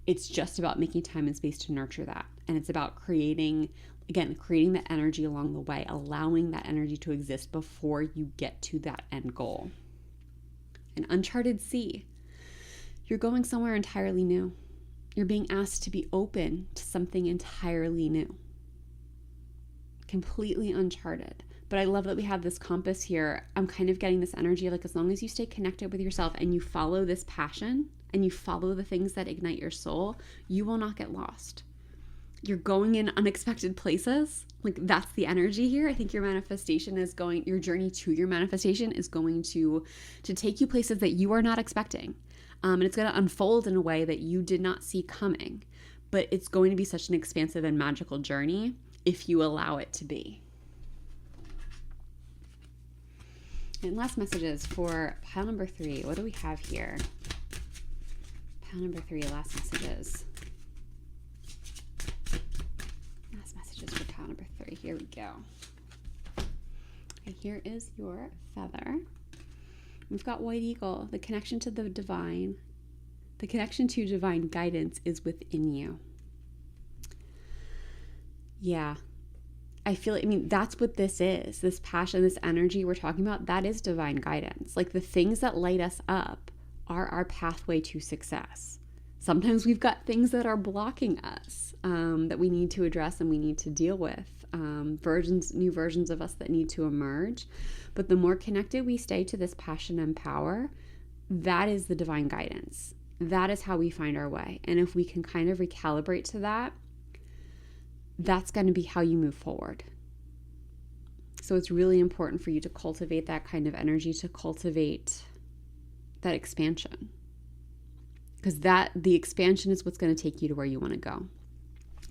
It's just about making time and space to nurture that, and it's about creating the energy along the way, allowing that energy to exist before you get to that end goal. An uncharted sea. You're going somewhere entirely new. You're being asked to be open to something entirely new. Completely uncharted. But I love that we have this compass here. I'm kind of getting this energy of like, as long as you stay connected with yourself and you follow this passion and you follow the things that ignite your soul, you will not get lost. You're going in unexpected places. Like that's the energy here. I think your journey to your manifestation is going to take you places that you are not expecting. And it's going to unfold in a way that you did not see coming. But it's going to be such an expansive and magical journey if you allow it to be. And last messages for pile number 3. What do we have here? Pile number 3, last messages. Last messages for pile number 3. Here we go. Okay, here is your feather. We've got White Eagle. The connection to the divine. The connection to divine guidance is within you. Yeah. That's what this is. This passion, this energy we're talking about, that is divine guidance. Like the things that light us up are our pathway to success. Sometimes we've got things that are blocking us that we need to address and we need to deal with. New versions of us that need to emerge. But the more connected we stay to this passion and power, that is the divine guidance. That is how we find our way. And if we can kind of recalibrate to that, that's going to be how you move forward. So it's really important for you to cultivate that kind of energy, to cultivate that expansion. Because the expansion is what's going to take you to where you want to go.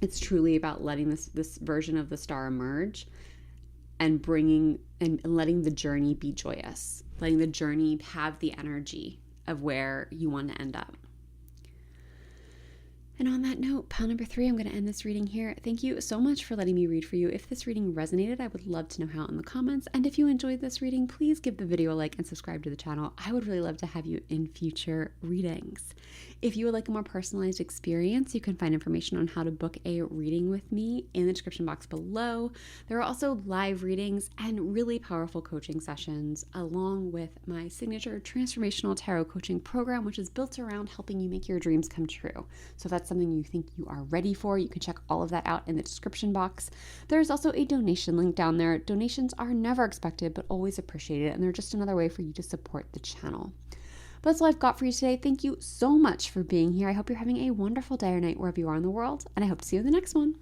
It's truly about letting this version of the star emerge and letting the journey be joyous, letting the journey have the energy of where you want to end up. And on that note, pile number 3, I'm going to end this reading here. Thank you so much for letting me read for you. If this reading resonated, I would love to know how in the comments. And if you enjoyed this reading, please give the video a like and subscribe to the channel. I would really love to have you in future readings. If you would like a more personalized experience, you can find information on how to book a reading with me in the description box below. There are also live readings and really powerful coaching sessions, along with my signature transformational tarot coaching program, which is built around helping you make your dreams come true. So if that's something you think you are ready for, you can check all of that out in the description box. There's also a donation link down there. Donations are never expected, but always appreciated, and they're just another way for you to support the channel. But that's all I've got for you today. Thank you so much for being here. I hope you're having a wonderful day or night wherever you are in the world, and I hope to see you in the next one.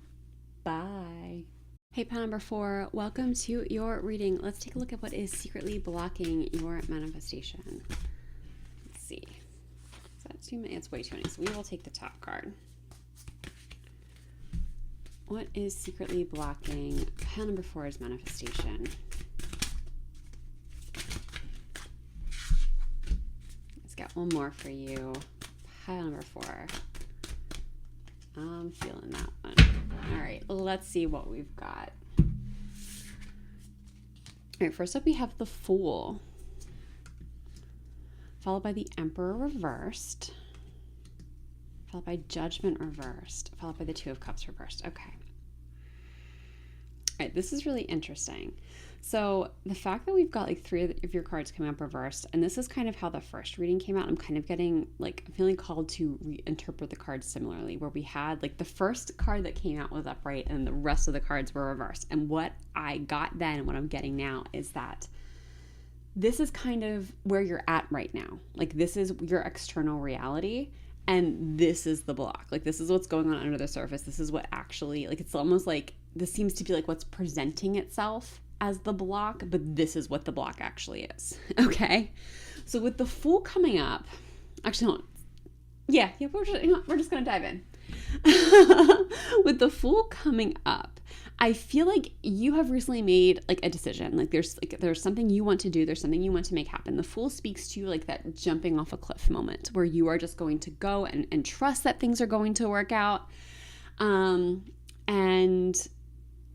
Bye. Hey, pile number 4, welcome to your reading. Let's take a look at what is secretly blocking your manifestation. Let's see. Is that too many? It's way too many. So we will take the top card. What is secretly blocking pile number 4's manifestation? Let's get one more for you. Pile number 4. I'm feeling that one. All right, let's see what we've got. All right, first up we have the Fool, followed by the Emperor reversed, followed by Judgment reversed, followed by the Two of Cups reversed. Okay. All right, this is really interesting. So the fact that we've got like 3 of your cards coming up reversed, and this is kind of how the first reading came out. I'm kind of getting like, I'm feeling called to reinterpret the cards similarly, where we had like the first card that came out was upright and the rest of the cards were reversed. And what I got then and what I'm getting now is that this is kind of where you're at right now. Like this is your external reality. And this is the block. Like this is what's going on under the surface. This is what actually, like it's almost like this seems to be like what's presenting itself as the block, but this is what the block actually is. Okay? So with the Fool coming up, actually, hold on. Yeah, we're just going to dive in. With the Fool coming up, I feel like you have recently made like a decision. Like there's something you want to do. There's something you want to make happen. The Fool speaks to you like that jumping off a cliff moment where you are just going to go and trust that things are going to work out. And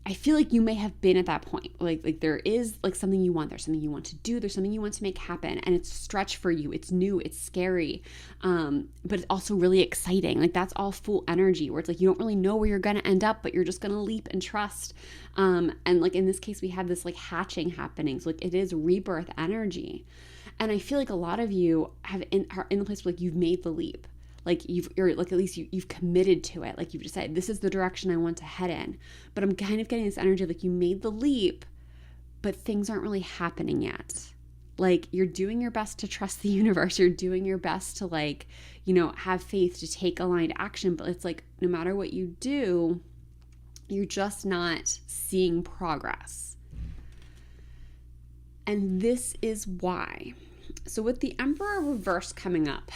I feel like you may have been at that point. Like there is like something you want. There's something you want to do. There's something you want to make happen. And it's a stretch for you. It's new. It's scary. But it's also really exciting. Like that's all Fool energy where it's like you don't really know where you're going to end up, but you're just going to leap and trust. And like in this case, we have this like hatching happening. So like it is rebirth energy. And I feel like a lot of you are in the place where like you've made the leap. Like you're like at least you've committed to it. Like you've decided this is the direction I want to head in. But I'm kind of getting this energy like you made the leap, but things aren't really happening yet. Like you're doing your best to trust the universe. You're doing your best to like, have faith to take aligned action. But it's like no matter what you do, you're just not seeing progress. And this is why. So with the Emperor reverse coming up,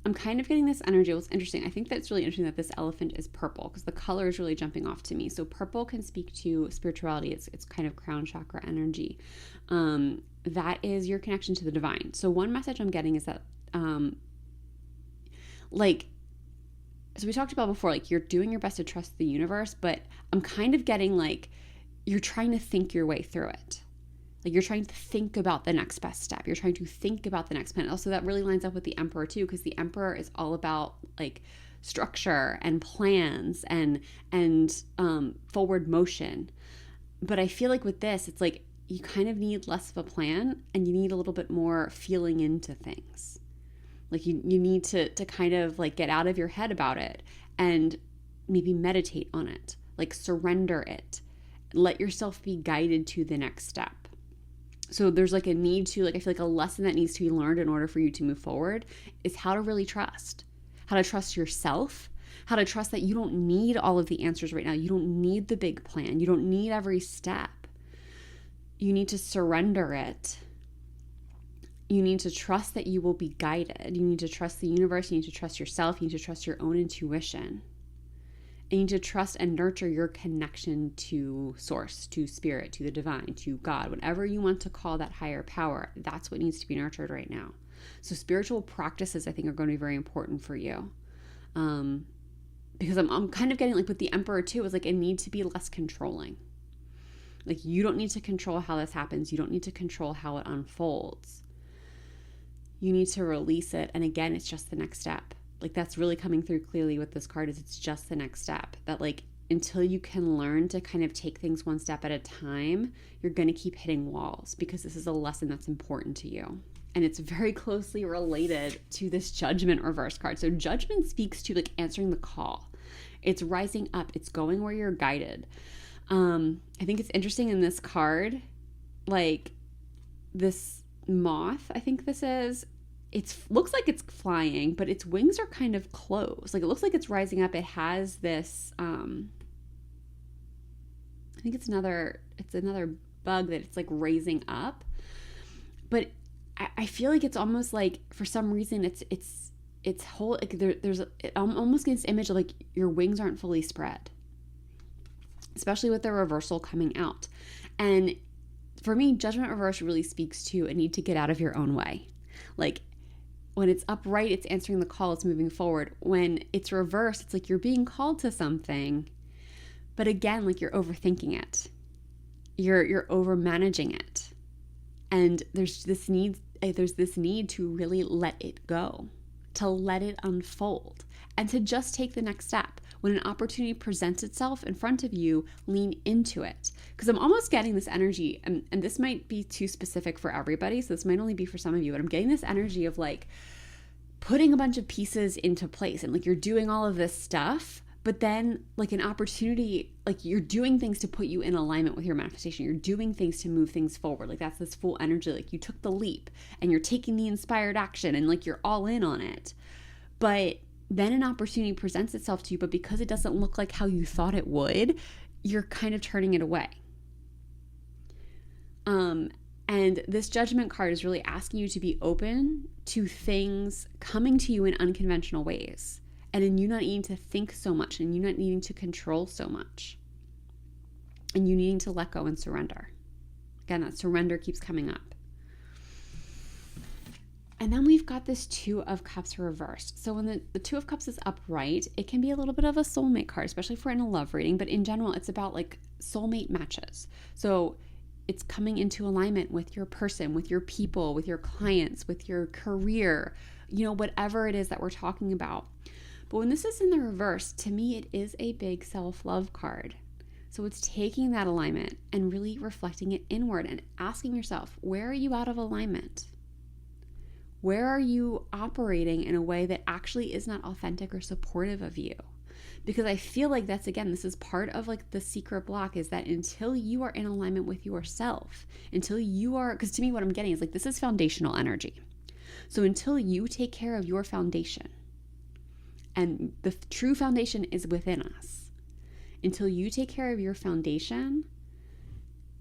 I'm kind of getting this energy. What's interesting, I think that's really interesting that this elephant is purple because the color is really jumping off to me. So purple can speak to spirituality. It's kind of crown chakra energy. That is your connection to the divine. So one message I'm getting is that, so we talked about before, like you're doing your best to trust the universe, but I'm kind of getting like you're trying to think your way through it. Like you're trying to think about the next best step. You're trying to think about the next plan. Also, that really lines up with the Emperor too, because the Emperor is all about like structure and plans and forward motion. But I feel like with this, it's like you kind of need less of a plan and you need a little bit more feeling into things. Like you need to kind of like get out of your head about it and maybe meditate on it, like surrender it, let yourself be guided to the next step. So there's like a need to, like, I feel like a lesson that needs to be learned in order for you to move forward is how to really trust, how to trust yourself, how to trust that you don't need all of the answers right now. You don't need the big plan. You don't need every step. You need to surrender it. You need to trust that you will be guided. You need to trust the universe. You need to trust yourself. You need to trust your own intuition. And you need to trust and nurture your connection to source, to spirit, to the divine, to God, whatever you want to call that higher power. That's what needs to be nurtured right now. So spiritual practices, I think, are going to be very important for you. Because I'm kind of getting like with the Emperor too, is like it needs to be less controlling. Like you don't need to control how this happens. You don't need to control how it unfolds. You need to release it. And again, it's just the next step. Like that's really coming through clearly with this card is it's just the next step. That like until you can learn to kind of take things one step at a time, you're going to keep hitting walls because this is a lesson that's important to you. And it's very closely related to this Judgment reverse card. So Judgment speaks to like answering the call. It's rising up. It's going where you're guided. I think it's interesting in this card, like this moth, I think this is, it looks like it's flying, but its wings are kind of closed. Like it looks like it's rising up. It has this, I think it's another bug that it's like raising up. But I feel like it's almost like for some reason it's whole, like it almost gets this image of like your wings aren't fully spread, especially with the reversal coming out. And for me, Judgment reverse really speaks to a need to get out of your own way. Like When it's upright, it's answering the call, it's moving forward. When it's reversed, it's like you're being called to something, but again, like you're overthinking it. You're over managing it. And there's this need to really let it go, to let it unfold, and to just take the next step. When an opportunity presents itself in front of you, lean into it. Because I'm almost getting this energy, and this might be too specific for everybody, so this might only be for some of you, but I'm getting this energy of like putting a bunch of pieces into place, and like you're doing all of this stuff, but then like an opportunity, like you're doing things to put you in alignment with your manifestation. You're doing things to move things forward. Like that's this full energy. Like you took the leap and you're taking the inspired action and like you're all in on it. But then an opportunity presents itself to you, but because it doesn't look like how you thought it would, you're kind of turning it away. And this Judgment card is really asking you to be open to things coming to you in unconventional ways. And in you not needing to think so much, and you not needing to control so much, and you needing to let go and surrender. Again, that surrender keeps coming up. And then we've got this Two of Cups reversed. So when the Two of Cups is upright, it can be a little bit of a soulmate card, especially for in a love reading. But in general, it's about like soulmate matches. So it's coming into alignment with your person, with your people, with your clients, with your career, whatever it is that we're talking about. But when this is in the reverse, to me, it is a big self-love card. So it's taking that alignment and really reflecting it inward and asking yourself, where are you out of alignment? Where are you operating in a way that actually is not authentic or supportive of you? Because I feel like this is part of like the secret block, is that until you are in alignment with yourself, because to me what I'm getting is like this is foundational energy. So until you take care of your foundation, and the true foundation is within us. Until you take care of your foundation,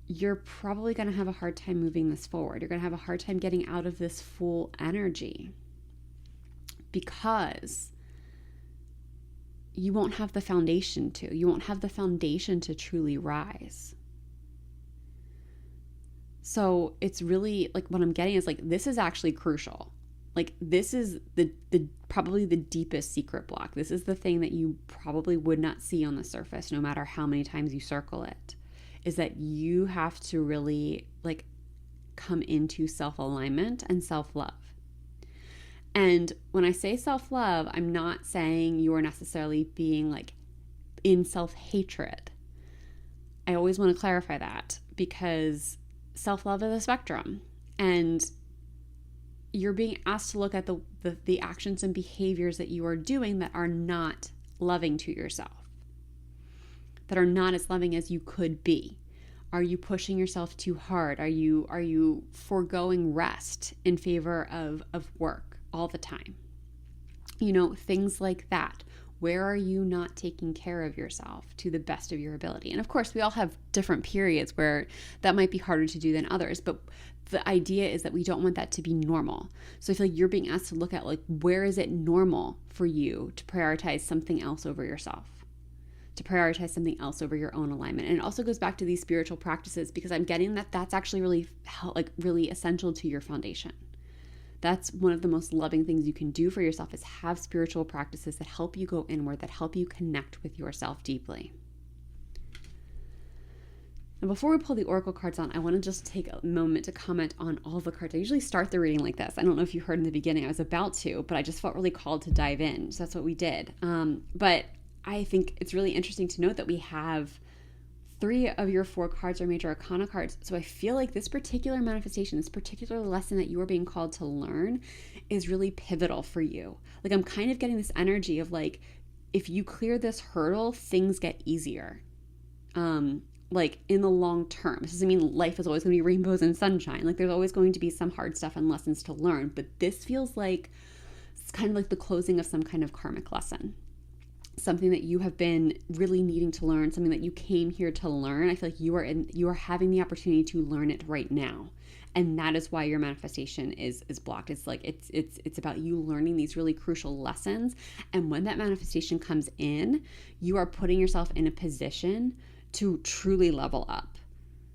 you're probably going to have a hard time moving this forward. You're going to have a hard time getting out of this full energy because you won't have the foundation to. You won't have the foundation to truly rise. So it's really like what I'm getting is like this is actually crucial. Like this is the probably the deepest secret block. This is the thing that you probably would not see on the surface, no matter how many times you circle it, is that you have to really like come into self-alignment and self-love. And when I say self-love, I'm not saying you are necessarily being like in self-hatred. I always want to clarify that, because self-love is a spectrum, and you're being asked to look at the actions and behaviors that you are doing that are not loving to yourself, that are not as loving as you could be. Are you pushing yourself too hard? Are you foregoing rest in favor of work all the time? Things like that. Where are you not taking care of yourself to the best of your ability? And of course, we all have different periods where that might be harder to do than others, but the idea is that we don't want that to be normal. So I feel like you're being asked to look at like, where is it normal for you to prioritize something else over yourself, to prioritize something else over your own alignment? And it also goes back to these spiritual practices, because I'm getting that that's actually really essential to your foundation. That's one of the most loving things you can do for yourself, is have spiritual practices that help you go inward, that help you connect with yourself deeply. And before we pull the oracle cards on, I want to just take a moment to comment on all the cards. I usually start the reading like this. I don't know if you heard in the beginning, I was about to, but I just felt really called to dive in. So that's what we did. But I think it's really interesting to note that we have 3 of your 4 cards are major arcana cards. So I feel like this particular manifestation, this particular lesson that you are being called to learn is really pivotal for you. Like I'm kind of getting this energy of like, if you clear this hurdle, things get easier. Like in the long term. This doesn't mean life is always going to be rainbows and sunshine. Like there's always going to be some hard stuff and lessons to learn. But this feels like it's kind of like the closing of some kind of karmic lesson. Something that you have been really needing to learn, something that you came here to learn. I feel like you are having the opportunity to learn it right now. And that is why your manifestation is blocked. It's like it's about you learning these really crucial lessons. And when that manifestation comes in, you are putting yourself in a position to truly level up,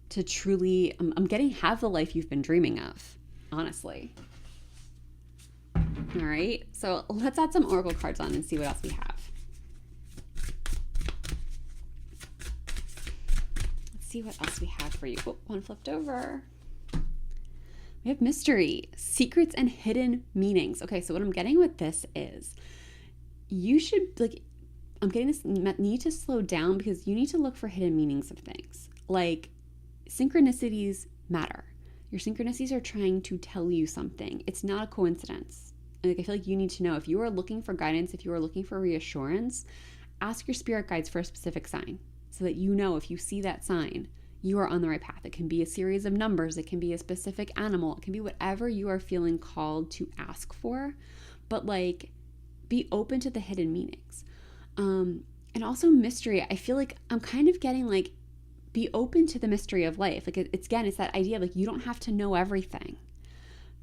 to truly, I'm getting have the life you've been dreaming of, honestly. All right, so let's add some oracle cards on and see what else we have. Let's see what else we have for you. Oh, one flipped over. We have mystery, secrets, and hidden meanings. Okay, so what I'm getting with this is you should, I'm getting this need to slow down because you need to look for hidden meanings of things. Like, synchronicities matter. Your synchronicities are trying to tell you something. It's not a coincidence. I feel like you need to know if you are looking for guidance, if you are looking for reassurance, ask your spirit guides for a specific sign so that you know if you see that sign, you are on the right path. It can be a series of numbers. It can be a specific animal. It can be whatever you are feeling called to ask for. But be open to the hidden meanings. And also mystery. I feel like I'm kind of getting be open to the mystery of life. It's that idea of you don't have to know everything.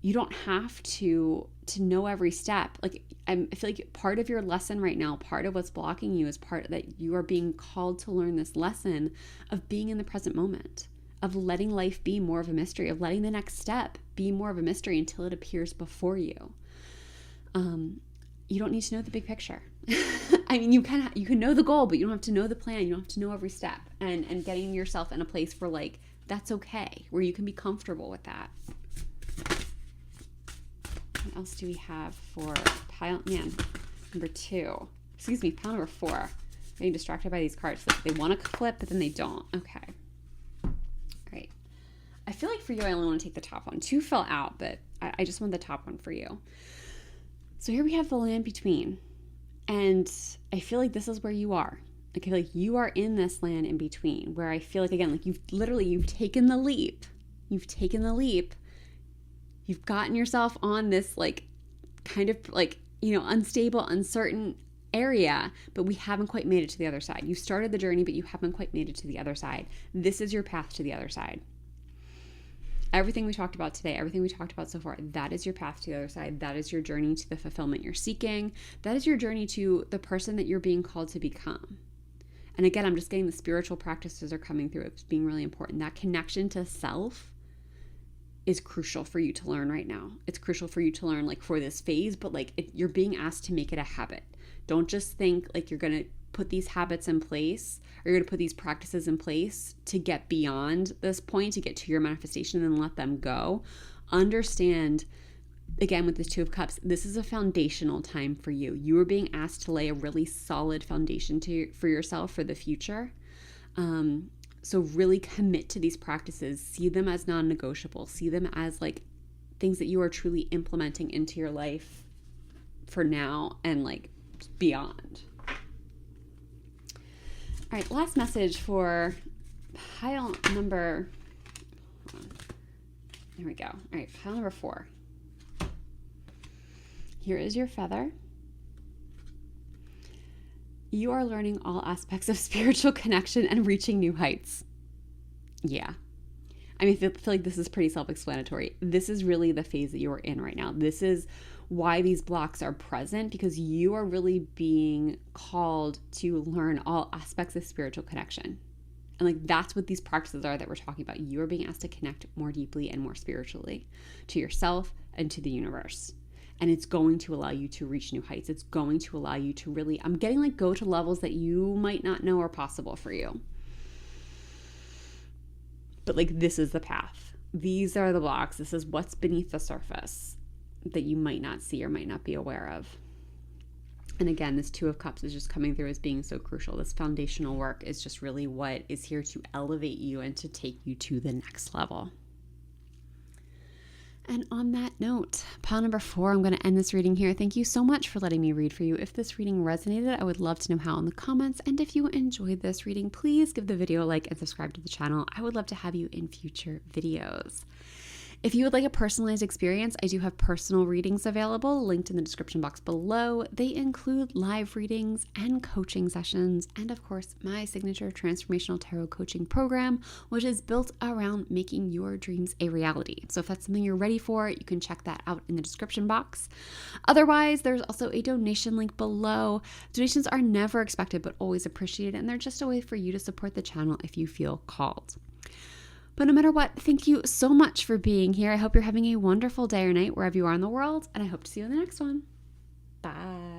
You don't have to know every step. I feel like part of your lesson right now, part of what's blocking you is part that you are being called to learn this lesson of being in the present moment, of letting life be more of a mystery, of letting the next step be more of a mystery until it appears before you. You don't need to know the big picture. I mean, you can know the goal, but you don't have to know the plan. You don't have to know every step. And getting yourself in a place for that's okay, where you can be comfortable with that. What else do we have for pile number 2? Excuse me, pile number 4. I'm getting distracted by these cards. They want to flip, but then they don't. Okay. Great. I feel like for you, I only want to take the top one. 2 fell out, but I just want the top one for you. So here we have the land between. And I feel like this is where you are. I feel like you are in this land in between, where I feel like, again, you've taken the leap. You've taken the leap. You've gotten yourself on this kind of unstable, uncertain area, but we haven't quite made it to the other side. You started the journey, but you haven't quite made it to the other side. This is your path to the other side. Everything we talked about today, everything we talked about so far, that is your path to the other side. That is your journey to the fulfillment you're seeking. That is your journey to the person that you're being called to become. And again, I'm just getting the spiritual practices are coming through. It's being really important. That connection to self is crucial for you to learn right now. It's crucial for you to learn for this phase, but you're being asked to make it a habit. Don't just think you're going to put these habits in place, or you're going to put these practices in place to get beyond this point, to get to your manifestation and let them go. Understand, again, with this 2 of Cups, this is a foundational time for you. You are being asked to lay a really solid foundation for yourself for the future. So really commit to these practices. See them as non-negotiable. See them as things that you are truly implementing into your life for now and beyond. All right, last message for pile number, there we go. All right, pile number 4. Here is your feather. You are learning all aspects of spiritual connection and reaching new heights. Yeah. I mean, I feel like this is pretty self-explanatory. This is really the phase that you are in right now. This is why these blocks are present, because you are really being called to learn all aspects of spiritual connection. And that's what these practices are that we're talking about. You are being asked to connect more deeply and more spiritually to yourself and to the universe. And it's going to allow you to reach new heights. It's going to allow you to really, I'm getting go to levels that you might not know are possible for you. But this is the path. These are the blocks. This is what's beneath the surface that you might not see or might not be aware of. And again, this 2 of Cups is just coming through as being so crucial. This foundational work is just really what is here to elevate you and to take you to the next level. And on that note, pile number 4, I'm going to end this reading here. Thank you so much for letting me read for you. If this reading resonated, I would love to know how in the comments. And if you enjoyed this reading, please give the video a like and subscribe to the channel. I would love to have you in future videos. If you would like a personalized experience, I do have personal readings available, linked in the description box below. They include live readings and coaching sessions, and of course, my signature transformational tarot coaching program, which is built around making your dreams a reality. So if that's something you're ready for, you can check that out in the description box. Otherwise, there's also a donation link below. Donations are never expected, but always appreciated, and they're just a way for you to support the channel if you feel called. But no matter what, thank you so much for being here. I hope you're having a wonderful day or night wherever you are in the world, and I hope to see you in the next one. Bye.